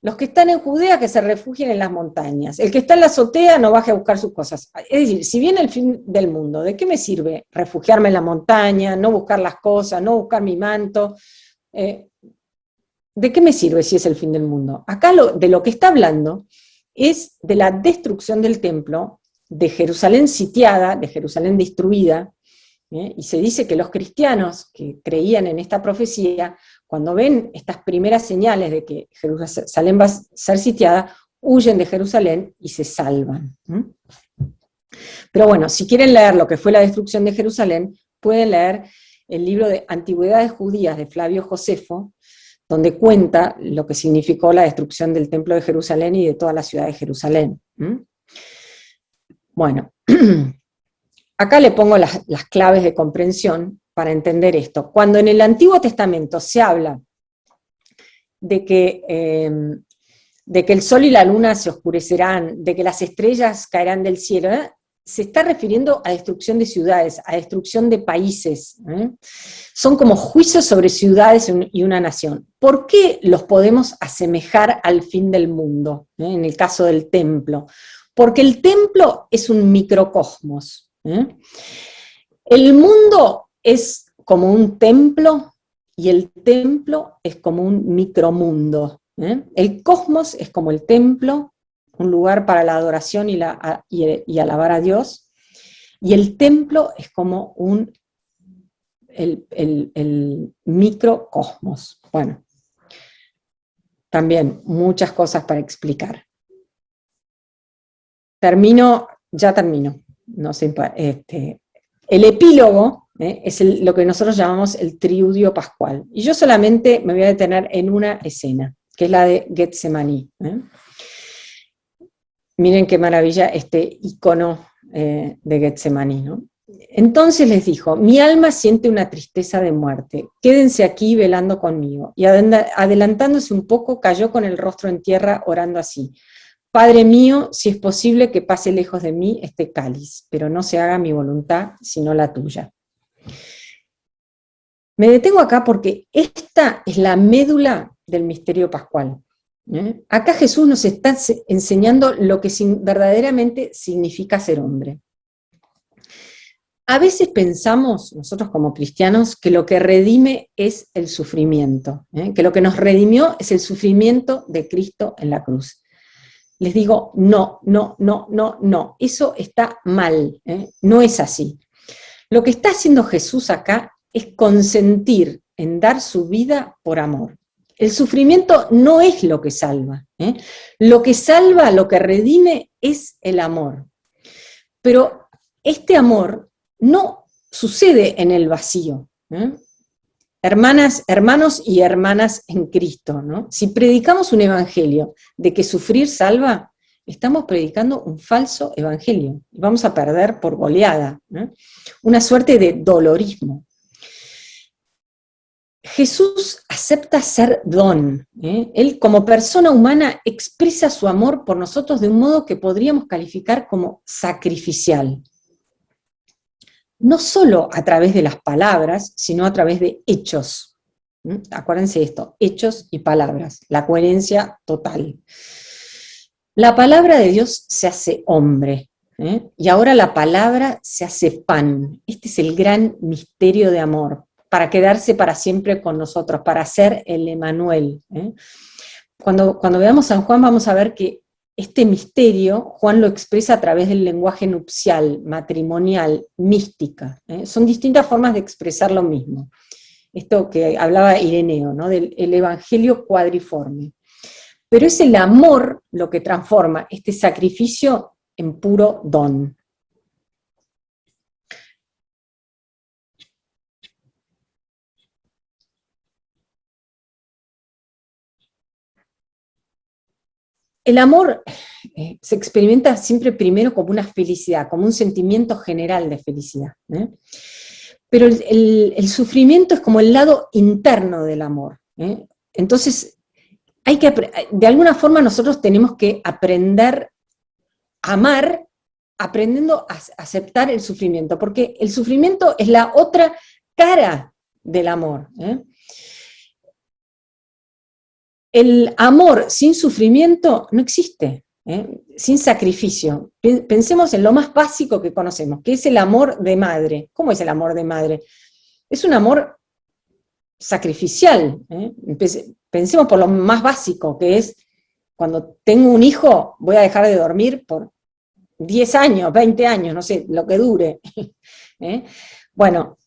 los que están en Judea que se refugien en las montañas, el que está en la azotea no baje a buscar sus cosas. Es decir, si viene el fin del mundo, ¿de qué me sirve refugiarme en la montaña, no buscar las cosas, no buscar mi manto? ¿De qué me sirve si es el fin del mundo? Acá de lo que está hablando es de la destrucción del templo, de Jerusalén sitiada, de Jerusalén destruida, y se dice que los cristianos que creían en esta profecía, cuando ven estas primeras señales de que Jerusalén va a ser sitiada, huyen de Jerusalén y se salvan. Pero bueno, si quieren leer lo que fue la destrucción de Jerusalén, pueden leer el libro de Antigüedades Judías de Flavio Josefo, donde cuenta lo que significó la destrucción del templo de Jerusalén y de toda la ciudad de Jerusalén. Bueno, acá le pongo las claves de comprensión para entender esto. Cuando en el Antiguo Testamento se habla de que el sol y la luna se oscurecerán, de que las estrellas caerán del cielo, se está refiriendo a destrucción de ciudades, a destrucción de países. Son como juicios sobre ciudades y una nación. ¿Por qué los podemos asemejar al fin del mundo? En el caso del templo. Porque el templo es un microcosmos. El mundo es como un templo y el templo es como un micromundo. El cosmos es como el templo, un lugar para la adoración y alabar a Dios, y el templo es como el microcosmos. Bueno, también muchas cosas para explicar. Ya termino. No sé, el epílogo es lo que nosotros llamamos el triudio pascual. Y yo solamente me voy a detener en una escena, que es la de Getsemaní. Miren qué maravilla este icono de Getsemaní, ¿no? Entonces les dijo, mi alma siente una tristeza de muerte, quédense aquí velando conmigo. Y adelantándose un poco, cayó con el rostro en tierra, orando así, Padre mío, si es posible que pase lejos de mí este cáliz, pero no se haga mi voluntad, sino la tuya. Me detengo acá porque esta es la médula del misterio pascual. Acá Jesús nos está enseñando lo que verdaderamente significa ser hombre. A veces pensamos, nosotros como cristianos, que lo que redime es el sufrimiento, que lo que nos redimió es el sufrimiento de Cristo en la cruz. Les digo, no, eso está mal, no es así. Lo que está haciendo Jesús acá es consentir en dar su vida por amor. El sufrimiento no es lo que salva. Lo que salva, lo que redime es el amor. Pero este amor no sucede en el vacío. Hermanos y hermanas en Cristo, ¿no? Si predicamos un evangelio de que sufrir salva, estamos predicando un falso evangelio. Y vamos a perder por goleada, ¿no? Una suerte de dolorismo. Jesús acepta ser don. Él, como persona humana, expresa su amor por nosotros de un modo que podríamos calificar como sacrificial. No solo a través de las palabras, sino a través de hechos. Acuérdense de esto, hechos y palabras, la coherencia total. La palabra de Dios se hace hombre, y ahora la palabra se hace pan. Este es el gran misterio de amor, para quedarse para siempre con nosotros, para ser el Emmanuel. Cuando veamos San Juan vamos a ver que este misterio Juan lo expresa a través del lenguaje nupcial, matrimonial, mística. Son distintas formas de expresar lo mismo. Esto que hablaba Ireneo, ¿no? Del evangelio cuadriforme. Pero es el amor lo que transforma este sacrificio en puro don. El amor se experimenta siempre primero como una felicidad, como un sentimiento general de felicidad. Pero el sufrimiento es como el lado interno del amor. Entonces, de alguna forma nosotros tenemos que aprender a amar, aprendiendo a aceptar el sufrimiento, porque el sufrimiento es la otra cara del amor. El amor sin sufrimiento no existe, sin sacrificio. Pensemos en lo más básico que conocemos, que es el amor de madre. ¿Cómo es el amor de madre? Es un amor sacrificial. Pensemos por lo más básico, que es cuando tengo un hijo, voy a dejar de dormir por 10 años, 20 años, no sé, lo que dure. Bueno,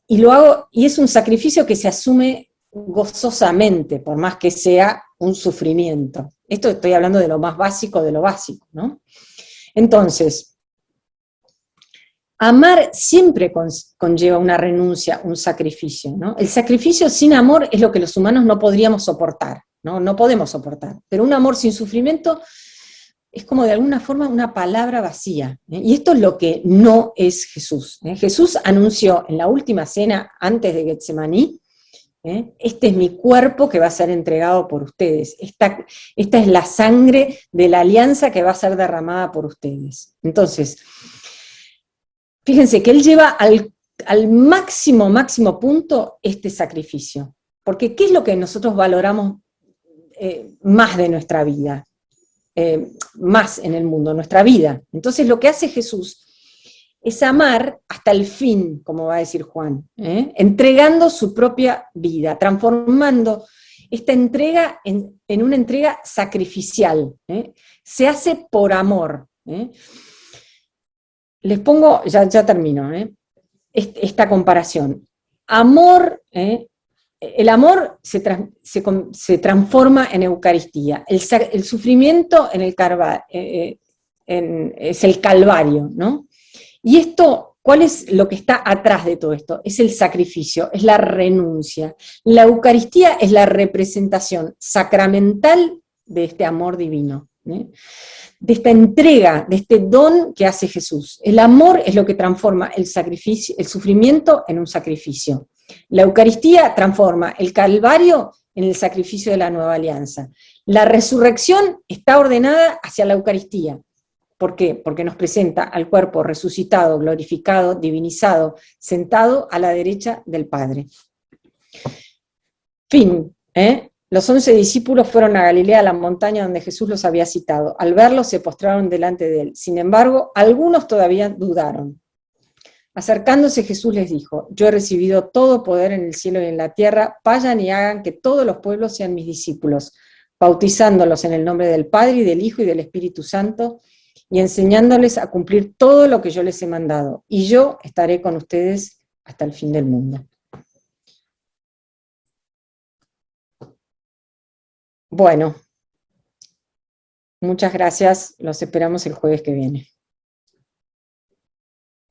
y lo hago, y es un sacrificio que se asume gozosamente, por más que sea un sufrimiento. Esto estoy hablando de lo más básico de lo básico, ¿no? Entonces, amar siempre conlleva una renuncia, un sacrificio, ¿no? El sacrificio sin amor es lo que los humanos no podríamos soportar, ¿no? No podemos soportar. Pero un amor sin sufrimiento es como de alguna forma una palabra vacía. Y esto es lo que no es Jesús. Jesús anunció en la última cena, antes de Getsemaní, este es mi cuerpo que va a ser entregado por ustedes. Esta es la sangre de la alianza que va a ser derramada por ustedes. Entonces, Fíjense que él lleva al máximo punto este sacrificio. Porque ¿qué es lo que nosotros valoramos más de nuestra vida? Más en el mundo, nuestra vida. Entonces lo que hace Jesús es amar hasta el fin, como va a decir Juan, entregando su propia vida, transformando esta entrega en una entrega sacrificial. Se hace por amor. Les pongo, ya termino, esta comparación. Amor, el amor se transforma en Eucaristía. El sufrimiento en es el Calvario, ¿no? Y esto, ¿cuál es lo que está atrás de todo esto? Es el sacrificio, es la renuncia. La Eucaristía es la representación sacramental de este amor divino, de esta entrega, de este don que hace Jesús. El amor es lo que transforma el sufrimiento en un sacrificio. La Eucaristía transforma el Calvario en el sacrificio de la nueva alianza. La resurrección está ordenada hacia la Eucaristía. ¿Por qué? Porque nos presenta al cuerpo resucitado, glorificado, divinizado, sentado a la derecha del Padre. Fin. Los 11 discípulos fueron a Galilea, a la montaña donde Jesús los había citado. Al verlos se postraron delante de él. Sin embargo, algunos todavía dudaron. Acercándose Jesús les dijo: yo he recibido todo poder en el cielo y en la tierra. Vayan y hagan que todos los pueblos sean mis discípulos, bautizándolos en el nombre del Padre y del Hijo y del Espíritu Santo, y enseñándoles a cumplir todo lo que yo les he mandado. Y yo estaré con ustedes hasta el fin del mundo. Bueno, muchas gracias. Los esperamos el jueves que viene.